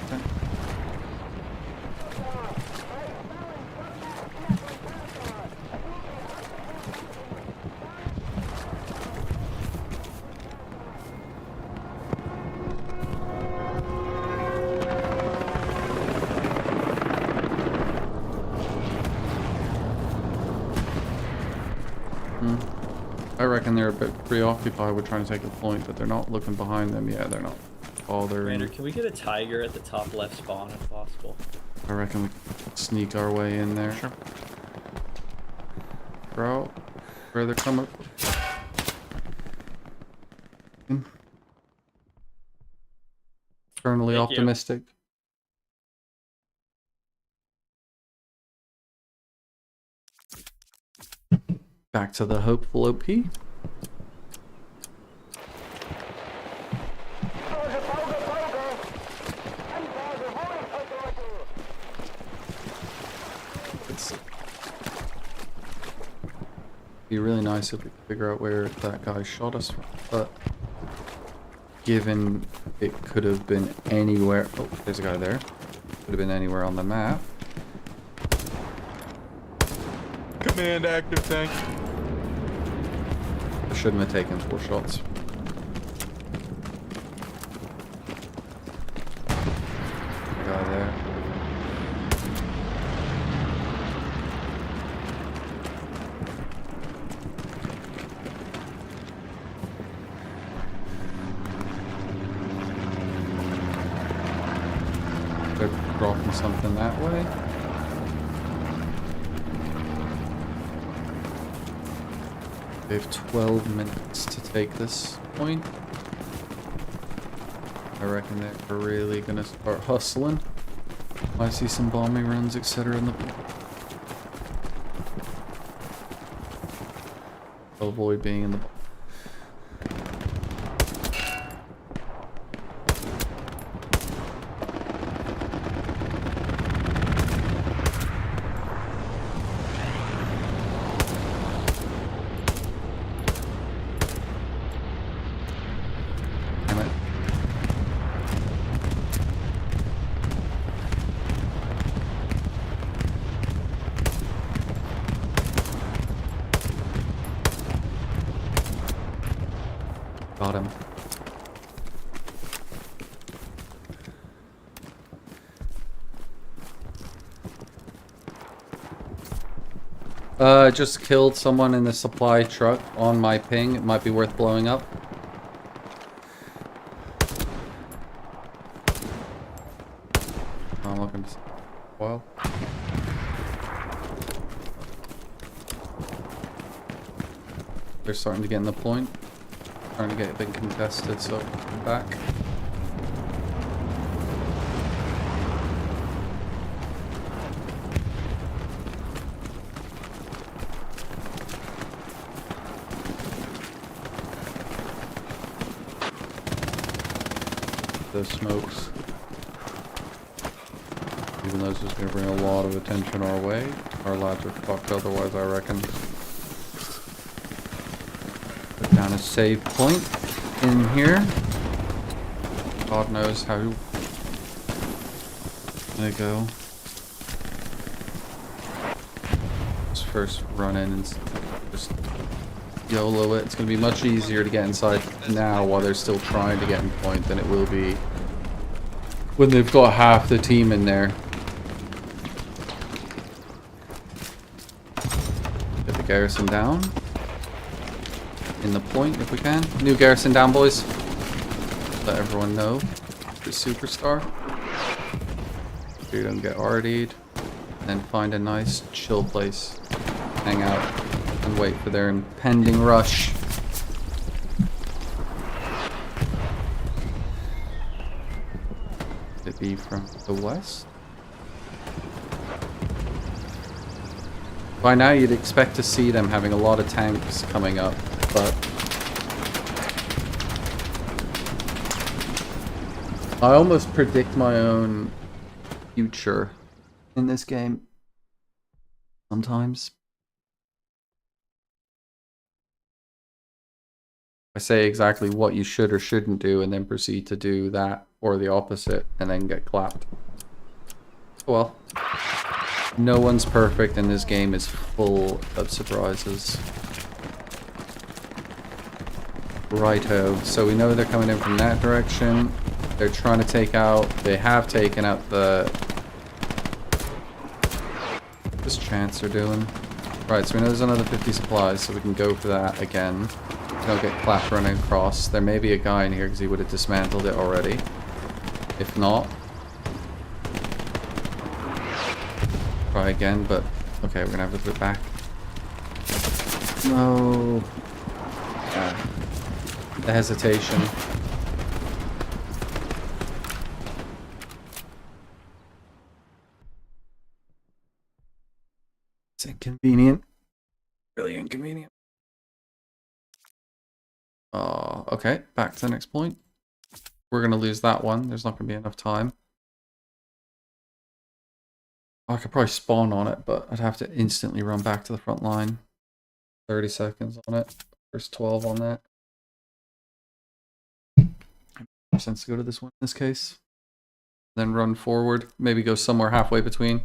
I reckon they're a bit preoccupied with trying to take a point, but they're not looking behind them. Yeah, they're not. Oh, they're
Commander,
in.
can we get a tiger at the top left spawn if possible?
I reckon we can sneak our way in there.
Sure.
Bro, where they're coming. Eternally
Thank you.
optimistic. Back to the hopeful OP. It's be really nice if we could figure out where that guy shot us from, but given it could have been anywhere. Oh, there's a guy there. Could have been anywhere on the map.
Command active tank.
I shouldn't have taken 4 shots. Guy there. They're dropping something that way. They have 12 minutes to take this point. I reckon they're really gonna start hustling. I see some bombing runs, etc. in the... I'll avoid being in the... Damn it. Got him. Just killed someone in the supply truck on my ping. It might be worth blowing up. I'm looking. Well. They're starting to get in the point. Trying to get a bit contested, so I'm back. Those smokes. Even though this is going to bring a lot of attention our way. Our lads are fucked otherwise, I reckon. Put down a save point in here. God knows how. There you go. Let's first run in and just YOLO it. It's going to be much easier to get inside now while they're still trying to get in point than it will be when they've got half the team in there. Get the garrison down. In the point if we can. New garrison down, boys. Let everyone know. The superstar. So you don't get RD'd. And then find a nice chill place. Hang out. And wait for their impending rush. Could it be from the west? By now you'd expect to see them having a lot of tanks coming up, but I almost predict my own future in this game. Sometimes. I say exactly what you should or shouldn't do and then proceed to do that or the opposite and then get clapped. Well, no one's perfect and this game is full of surprises. Righto, so we know they're coming in from that direction. They're trying to take out, they have taken out the... What's Chancer doing? Right, so we know there's another 50 supplies, so we can go for that again. Don't get clapped running across. There may be a guy in here because he would have dismantled it already. If not, try again, but okay, we're gonna have to put it back. No. Yeah. The hesitation. It's inconvenient. Really inconvenient. Okay, back to the next point. We're gonna lose that one. There's not gonna be enough time. I could probably spawn on it, but I'd have to instantly run back to the front line. 30 seconds on it. There's 12 on that. Makes sense to go to this one in this case. Then run forward. Maybe go somewhere halfway between.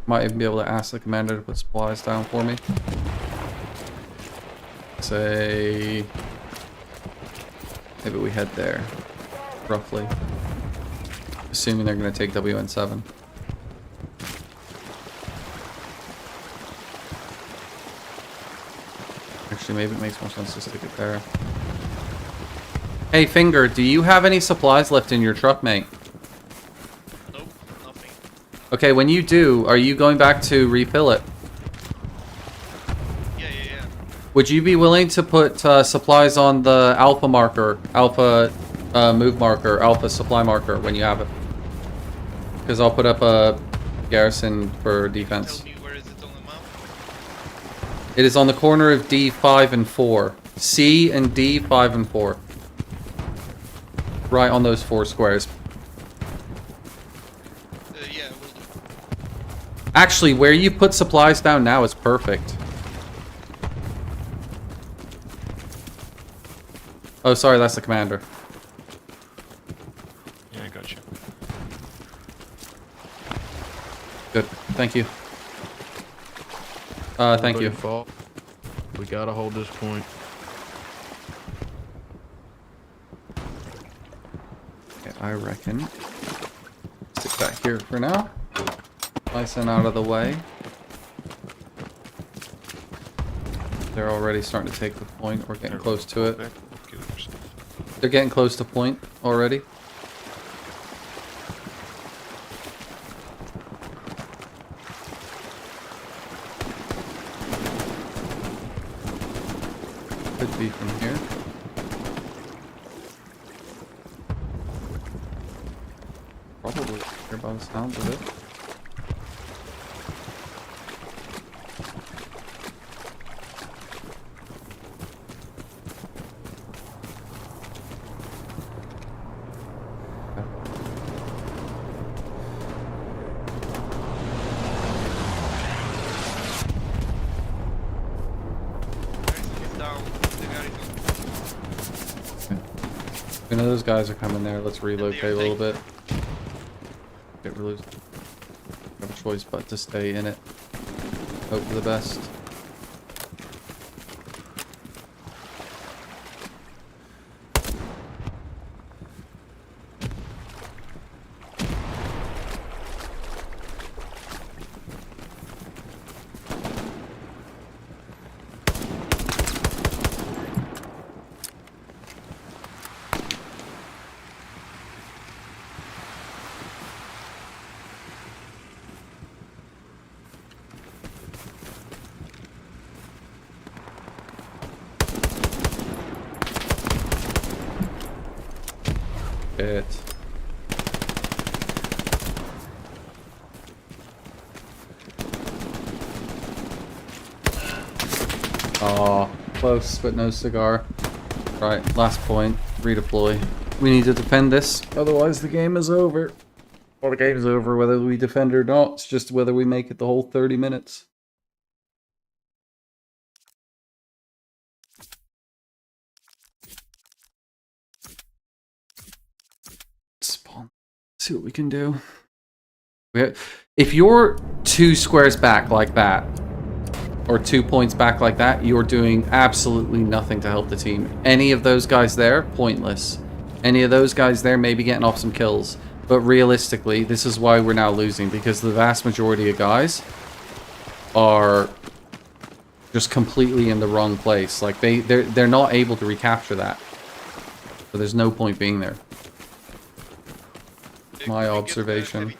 Might even be able to ask the commander to put supplies down for me. Say... maybe we head there. Roughly. Assuming they're going to take WN7. Actually, maybe it makes more sense to stick it there. Hey, Finger, do you have any supplies left in your truck, mate?
Nope, nothing.
Okay, when you do, are you going back to refill it?
Yeah.
Would you be willing to put supplies on the alpha marker, alpha move marker, alpha supply marker when you have it? Because I'll put up a garrison for defense.
Tell me where is it on the map?
It is on the corner of D, 5, and 4. C and D, 5, and 4. Right on those 4 squares.
Yeah, we'll do.
Actually, where you put supplies down now is perfect. Oh, sorry, that's the commander.
Yeah, I got you.
Good, thank you. Thank you.
Fault. We gotta hold this point.
Okay, I reckon. Stick that here for now. Nice and out of the way. They're already starting to take the point. We're getting close to it. They're getting close to point already. Could be from here. Probably here by the sounds of it. We know those guys are coming there. Let's relocate a little bit. Get really have a choice but to stay in it. Hope for the best. Shit. Oh, close, but no cigar. Right, last point. Redeploy. We need to defend this, otherwise the game is over. Well, the game is over whether we defend or not. It's just whether we make it the whole 30 minutes. Spawn. See what we can do. If you're 2 squares back like that, or 2 points back like that, you're doing absolutely nothing to help the team. Any of those guys there, pointless. Any of those guys there, maybe getting off some kills. But realistically, this is why we're now losing, because the vast majority of guys are just completely in the wrong place. Like, they're not able to recapture that. So there's no point being there. My observation.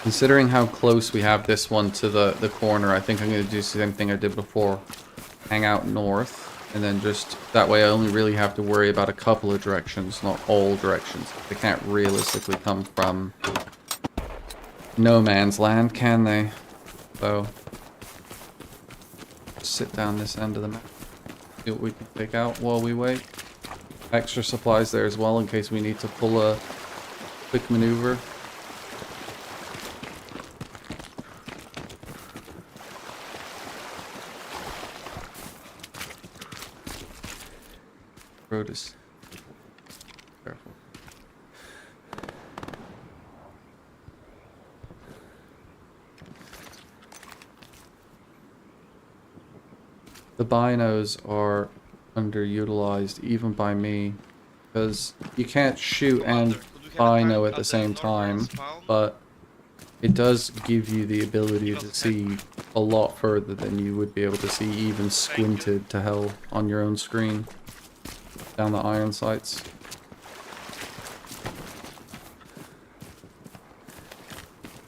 Considering how close we have this one to the corner, I think I'm going to do the same thing I did before. Hang out north, and then just, that way I only really have to worry about a couple of directions, not all directions. They can't realistically come from no man's land, can they? So, sit down this end of the map. See what we can pick out while we wait. Extra supplies there as well in case we need to pull a quick maneuver. Road is careful. The binos are underutilized even by me because you can't shoot and bino at the same time, but it does give you the ability to see a lot further than you would be able to see even squinted to hell on your own screen. Down the iron sights.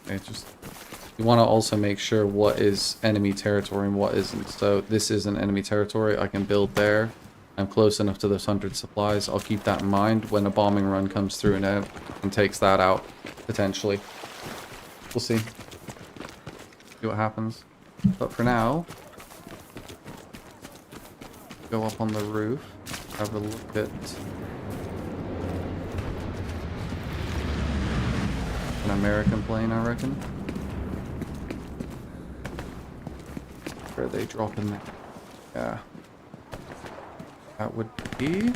Okay, just you want to also make sure what is enemy territory and what isn't. So this isn't enemy territory. I can build there. I'm close enough to those 100 supplies. I'll keep that in mind when a bombing run comes through and takes that out potentially. We'll see. See what happens. But for now, go up on the roof. Have a look at an American plane, I reckon. Where are they dropping there? Yeah. That would be...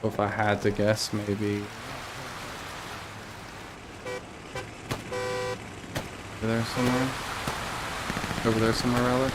If I had to guess, maybe... Over there somewhere? Over there somewhere, rather?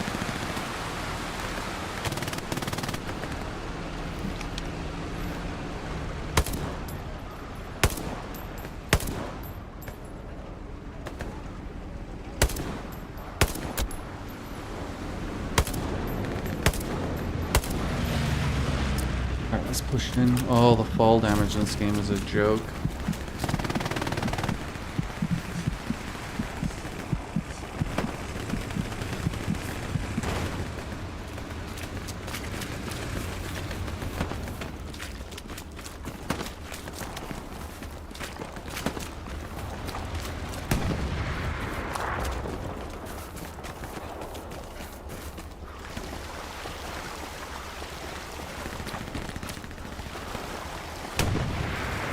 Alright, let's push in. Oh, the fall damage in this game is a joke.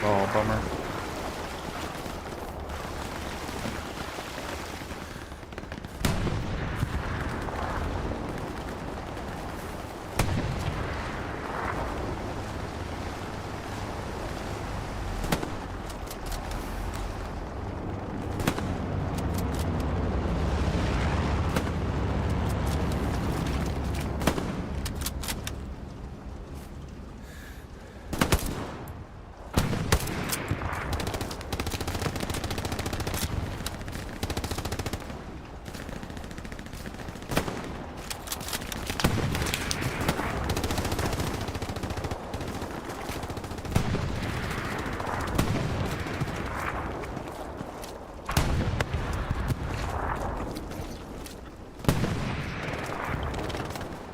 Oh, bummer.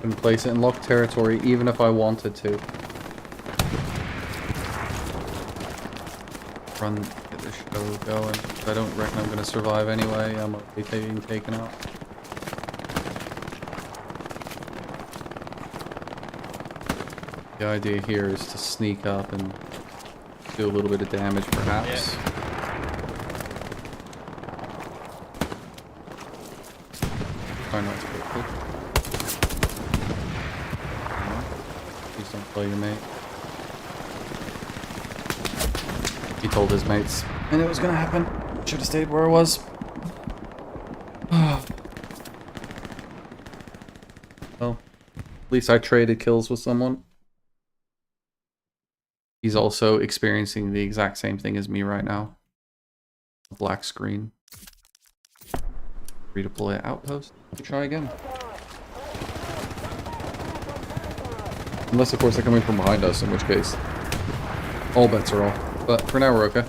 Couldn't place it in locked territory even if I wanted to. Run, get this show going. I don't reckon I'm gonna survive anyway. I'm already being taken out. The idea here is to sneak up and do a little bit of damage, perhaps. Try not to get killed. Please don't kill your mate. He told his mates. And it was gonna happen. Should have stayed where I was. Well, at least I traded kills with someone. He's also experiencing the exact same thing as me right now. A black screen. Redeploy outpost. Try again. Unless, of course, they're coming from behind us, in which case, all bets are off. But for now, we're okay.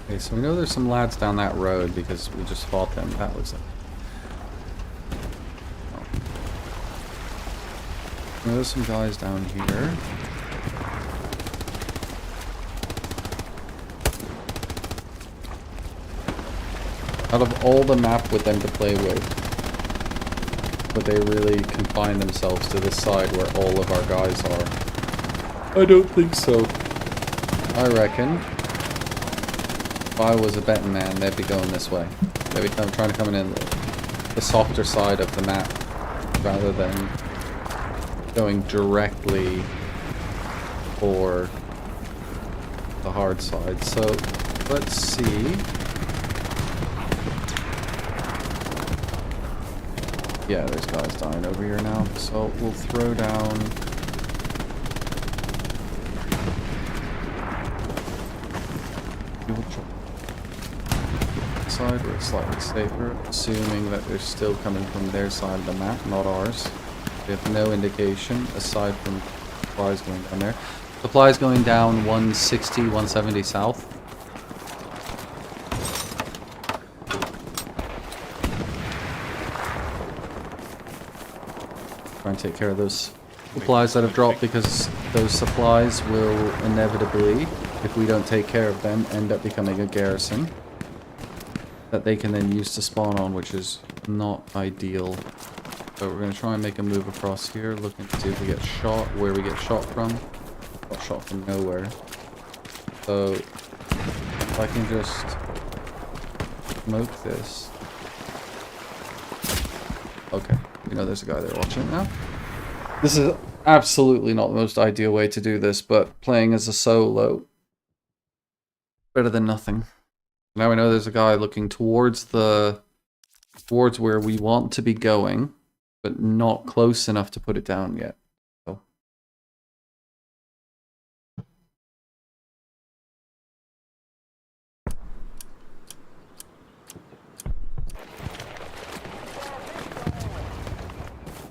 Okay, so we know there's some lads down that road because we just fought them. That looks like. There's some guys down here. Out of all the map with them to play with, but they really confine themselves to this side where all of our guys are. I don't think so. I reckon if I was a betting man, they'd be going this way. They'd be trying to come in the softer side of the map rather than going directly for the hard side. So let's see. Yeah, there's guys dying over here now. So we'll throw down side where it's slightly safer, assuming that they're still coming from their side of the map, not ours. We have no indication aside from supplies going down there. Supplies going down 160, 170 south. Try and take care of those supplies that have dropped because those supplies will inevitably, if we don't take care of them, end up becoming a garrison that they can then use to spawn on, which is not ideal. So we're going to try and make a move across here, looking to see if we get shot, where we get shot from. Got shot from nowhere. So if I can just smoke this. Okay, we know there's a guy there watching now. This is absolutely not the most ideal way to do this, but playing as a solo, better than nothing. Now we know there's a guy looking towards where we want to be going, but not close enough to put it down yet.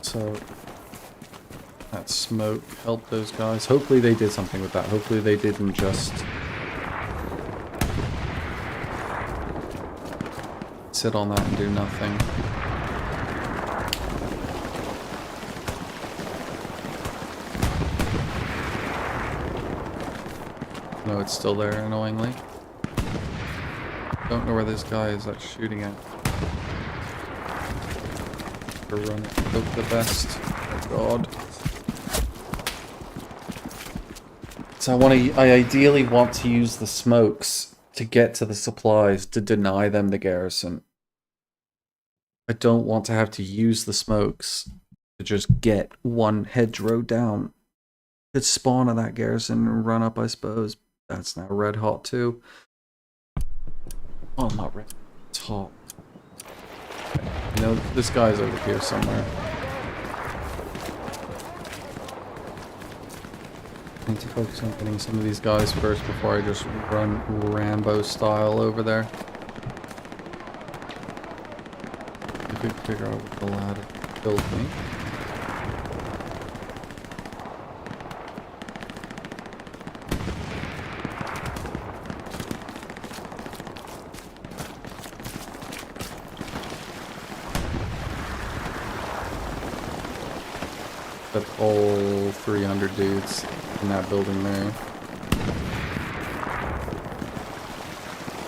So that smoke helped those guys. Hopefully they did something with that. Hopefully they didn't just sit on that and do nothing. No, it's still there, annoyingly. Don't know where this guy is that's shooting at. Run it, hope the best. Oh god. So I ideally want to use the smokes to get to the supplies to deny them the garrison. I don't want to have to use the smokes to just get one hedgerow down. Could spawn on that garrison and run up, I suppose. That's now red hot too. Oh, not red. It's hot. You know, this guy's over here somewhere. I need to focus on getting some of these guys first before I just run Rambo style over there. I could figure out what the lad killed me. Got all 300 dudes in that building there.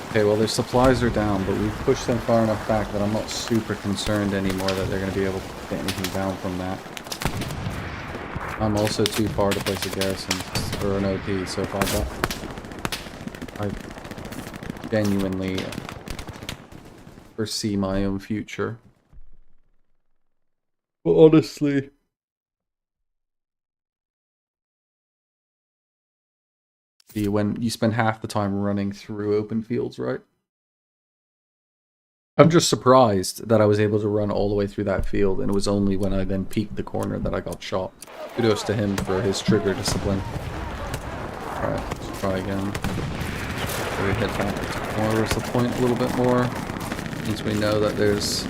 Okay, well their supplies are down, but we've pushed them far enough back that I'm not super concerned anymore that they're going to be able to get anything down from that. I'm also too far to place a garrison or an OP, so if I genuinely foresee my own future. But honestly, when you spend half the time running through open fields, right? I'm just surprised that I was able to run all the way through that field, and it was only when I then peeked the corner that I got shot. Kudos to him for his trigger discipline. Alright, let's try again. So we hit that towards the point a little bit more. Since we know that there's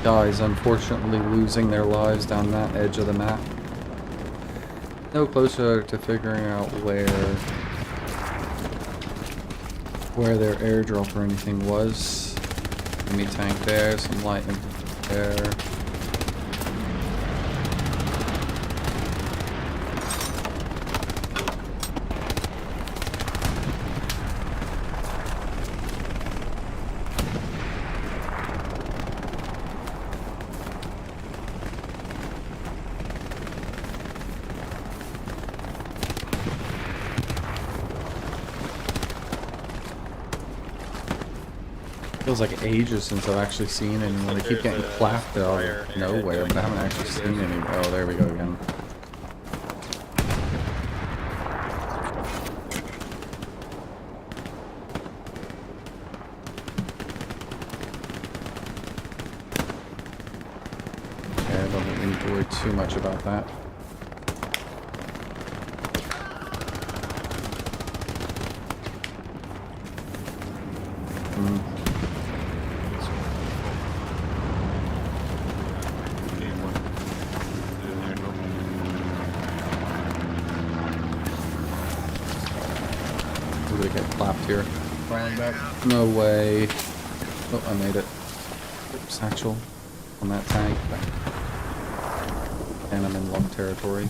guys unfortunately losing their lives down that edge of the map. No closer to figuring out where their airdrop or anything was. Enemy tank there, some light infantry there. Feels like ages since I've actually seen anyone. They keep getting clapped out of nowhere, but I haven't actually seen any. Oh, there we go again. Okay, I don't think we need to worry too much about that. Get clapped here. No way. Oh, I made it. Satchel on that tank. And I'm in lock territory.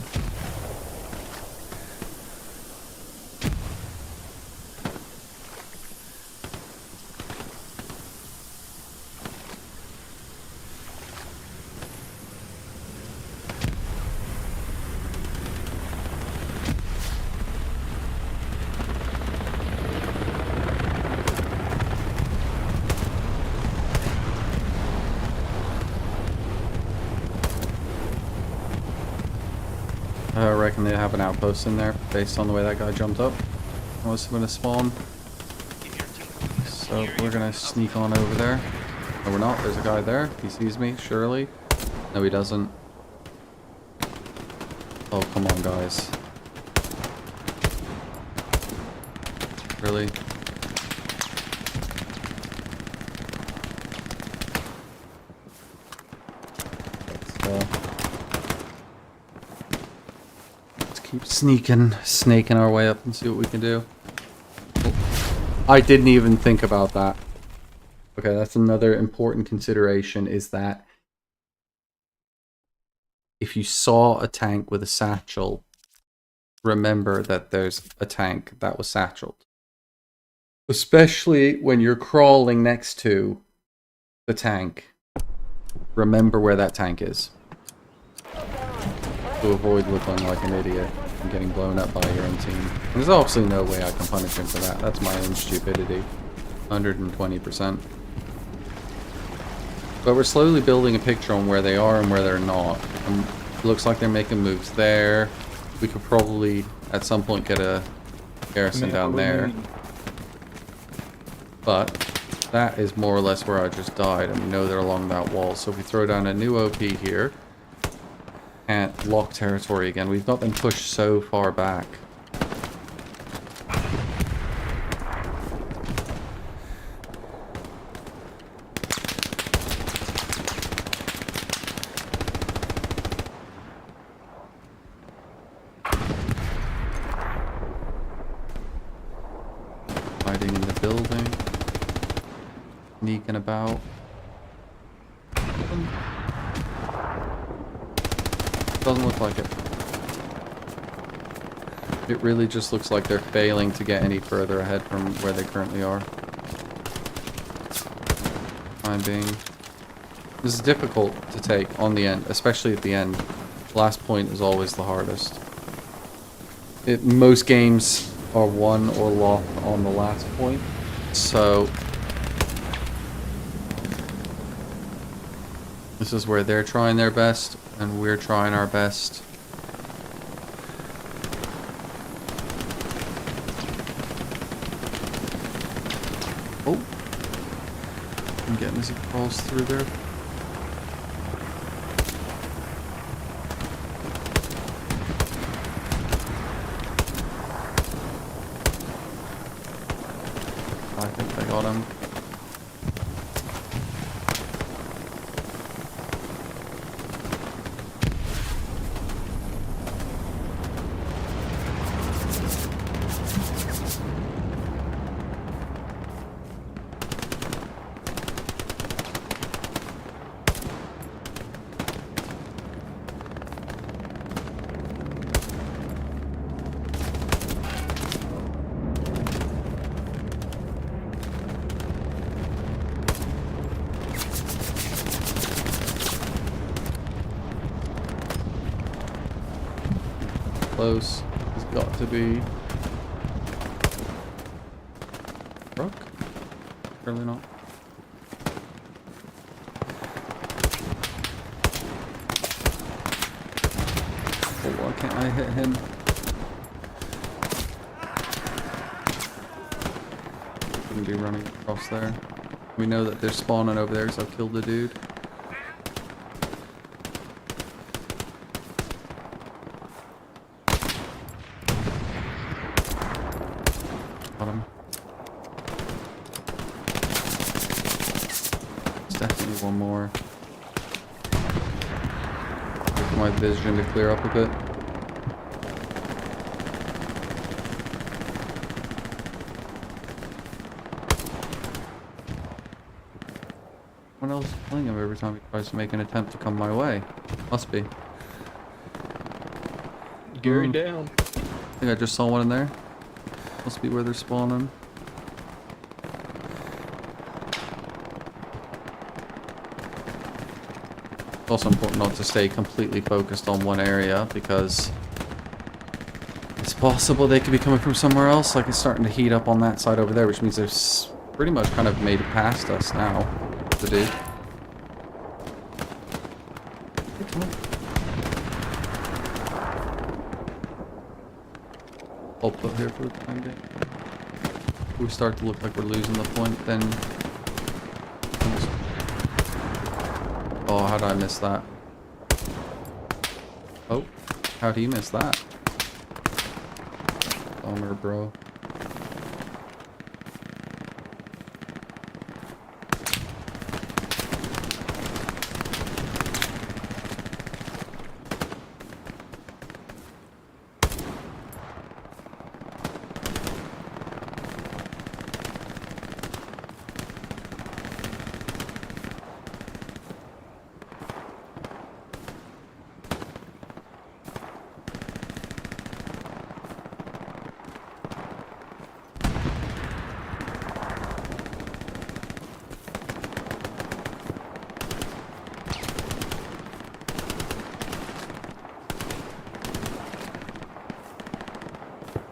I reckon they have an outpost in there based on the way that guy jumped up. I was going to spawn. So we're going to sneak on over there. No, we're not. There's a guy there. He sees me, surely. No, he doesn't. Oh, come on, guys. Really? Keep snaking our way up and see what we can do. Oh, I didn't even think about that. Okay, that's another important consideration, is that if you saw a tank with a satchel, remember that there's a tank that was satcheled. Especially when you're crawling next to the tank, remember where that tank is. To avoid looking like an idiot and getting blown up by your own team. And there's obviously no way I can punish him for that. That's my own stupidity. 120%. But we're slowly building a picture on where they are and where they're not. And it looks like they're making moves there. We could probably, at some point, get a garrison down there. But that is more or less where I just died, and we know they're along that wall. So if we throw down a new OP here, can't lock territory again. We've got them pushed so far back. Hiding in the building. Sneaking about. Doesn't look like it. It really just looks like they're failing to get any further ahead from where they currently are. Time being. This is difficult to take on the end, especially at the end. Last point is always the hardest. Most games are won or lost on the last point, so this is where they're trying their best and we're trying our best. Oh, I'm getting as he crawls through there. I think they got him. Close. It's got to be Brook? Surely not. Oh, why can't I hit him? Shouldn't be running across there. We know that they're spawning over there, so I've killed the dude. Got him. There's definitely one more. Wait for my vision to clear up a bit. What else is killing him every time he tries to make an attempt to come my way? Must be.
Gary
Ooh.
down.
I think I just saw one in there. Must be where they're spawning. It's also important not to stay completely focused on one area because it's possible they could be coming from somewhere else. Like it's starting to heat up on that side over there, which means they've pretty much kind of made it past us now. The dude. Hey, come on. I'll put here for the time being. If we start to look like we're losing the point, then... Oh, how did I miss that? Oh, how'd he miss that? Bummer, bro.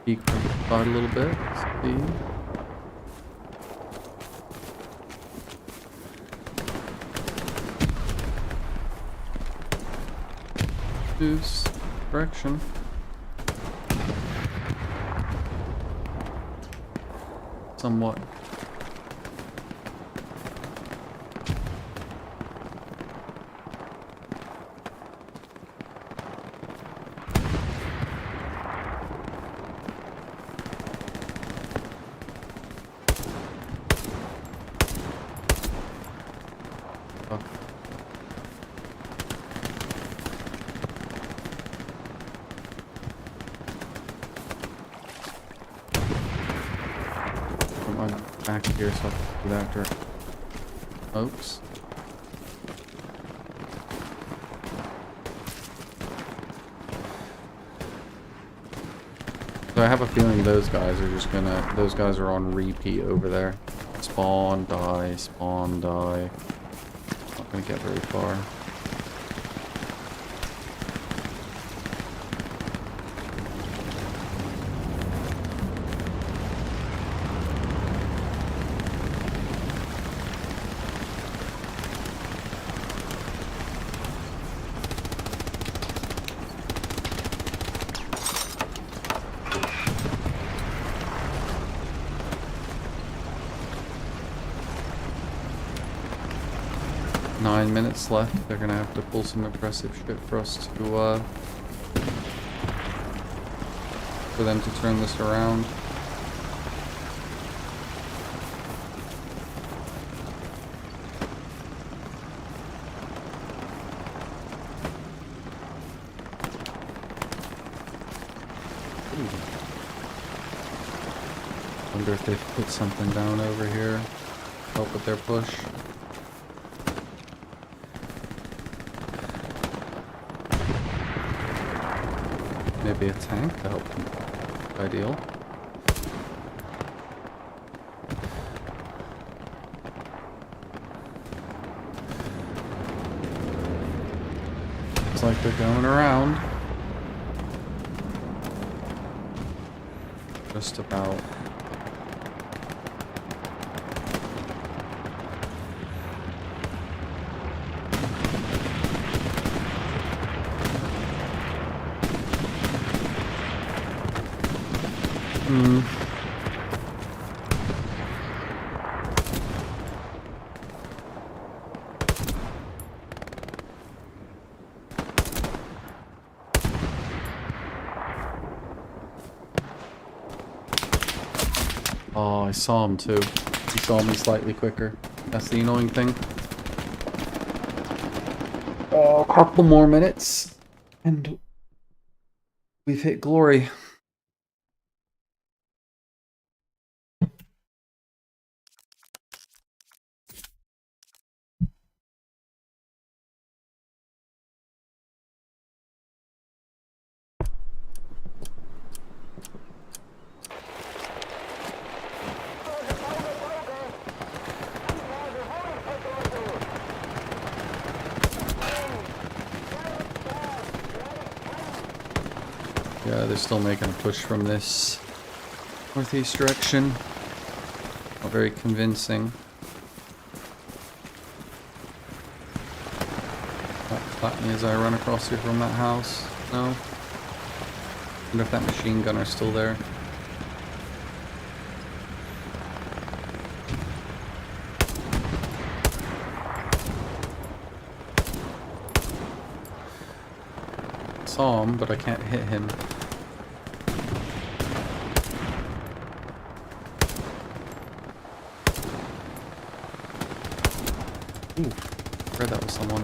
Peek from the side a little bit. See. Boost direction. Somewhat. Back here so I can do that after. Oops. I have a feeling those guys are just gonna... Those guys are on repeat over there. Spawn, die, spawn, die. Not gonna get very far. Minutes left. They're gonna have to pull some impressive shit for us to for them to turn this around. Wonder if they've put something down over here. Help with their push. Maybe a tank to help them. Ideal. Looks like they're going around. Just about. Oh, I saw him too. He saw me slightly quicker. That's the annoying thing. Oh, a couple more minutes. And we've hit glory. Yeah, they're still making a push from this northeast direction. Not very convincing. Clap me as I run across here from that house. No? Wonder if that machine gunner's still there. Saw him, but I can't hit him. Ooh, I heard that was someone.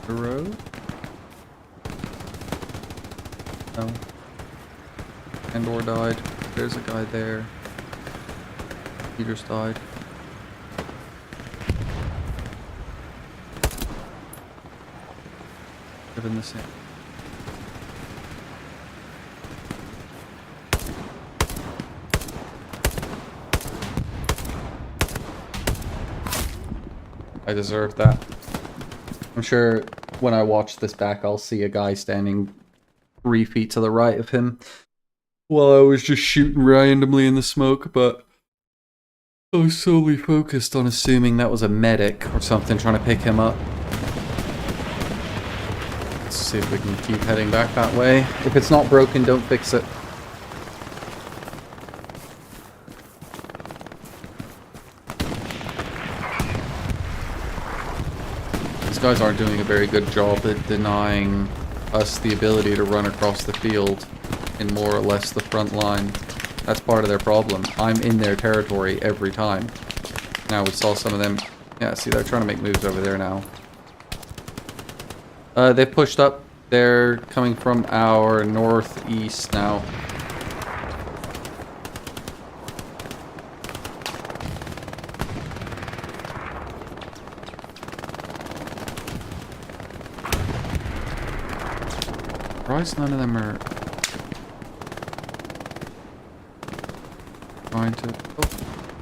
The road? No. Andor died. There's a guy there. Peter's died. In the same. I deserve that. I'm sure when I watch this back, I'll see a guy standing 3 feet to the right of him while I was just shooting randomly in the smoke, but I was solely focused on assuming that was a medic or something trying to pick him up. Let's see if we can keep heading back that way. If it's not broken, don't fix it. These guys aren't doing a very good job at denying us the ability to run across the field in more or less the front line. That's part of their problem. I'm in their territory every time. Now we saw some of them. Yeah, see, they're trying to make moves over there now. They've pushed up. They're coming from our northeast now. Surprised none of them are trying to... Oh,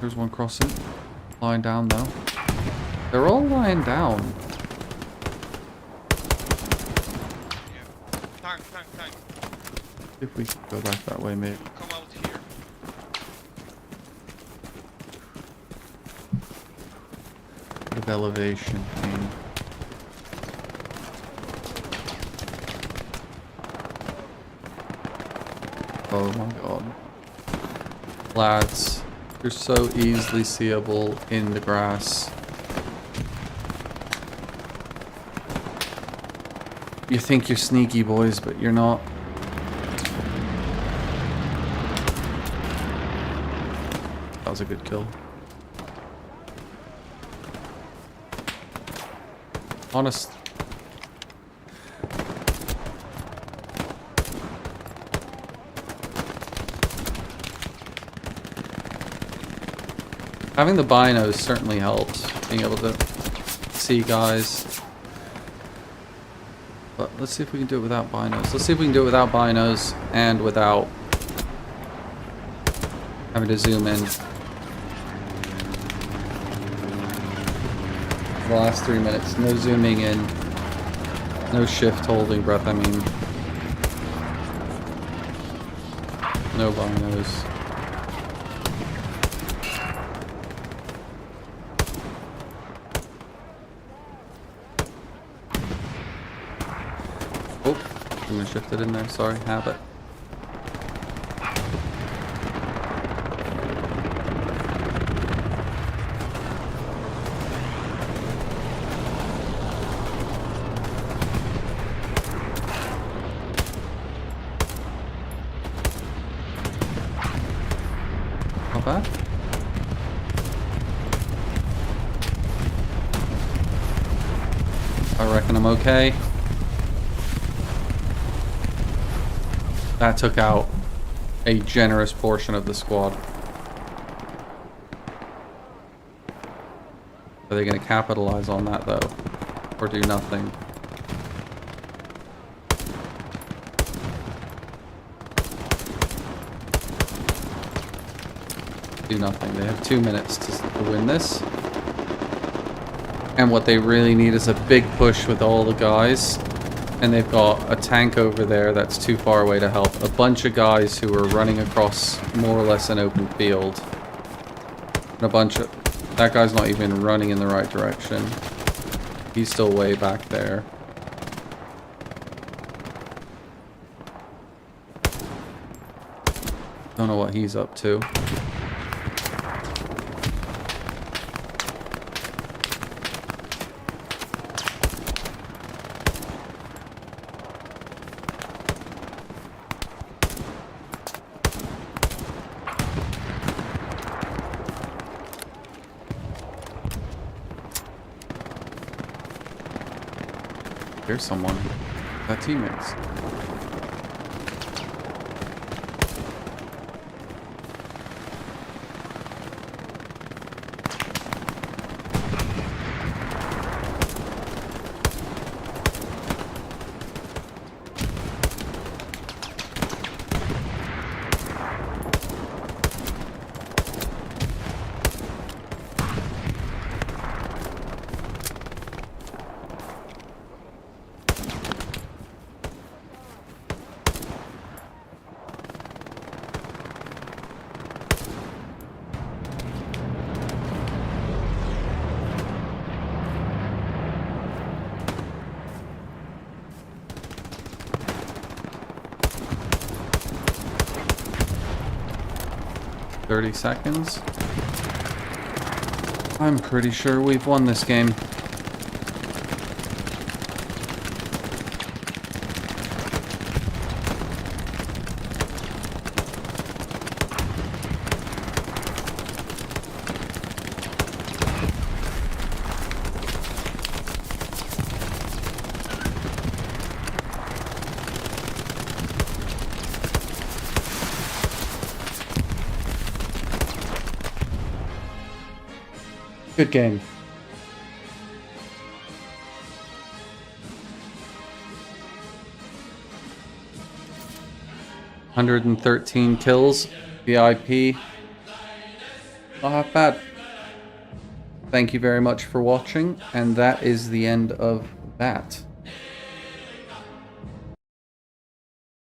there's one crossing. Lying down though. They're all lying down.
Tank.
If we could go back that way, maybe.
Come out here.
Bit of elevation thing. Oh my god. Lads, you're so easily seeable in the grass. You think you're sneaky, boys, but you're not. That was a good kill. Honest. Having the binos certainly helps, being able to see guys. But let's see if we can do it without binos. Let's see if we can do it without binos and without having to zoom in. The last 3 minutes, no zooming in, no shift holding breath, I mean. No binos. Oh, I'm gonna shift it in there, sorry, habit. Not bad. I reckon I'm okay. That took out a generous portion of the squad. Are they going to capitalize on that though? Or do nothing? Do nothing. They have 2 minutes to win this. And what they really need is a big push with all the guys. And they've got a tank over there that's too far away to help. A bunch of guys who are running across more or less an open field. And a bunch of... That guy's not even running in the right direction. He's still way back there. Don't know what he's up to. There's someone. That teammates. $30 seconds. I'm pretty sure we've won this game. Good game. 113 kills. VIP. Not half bad. Thank you very much for watching, and that is the end of that.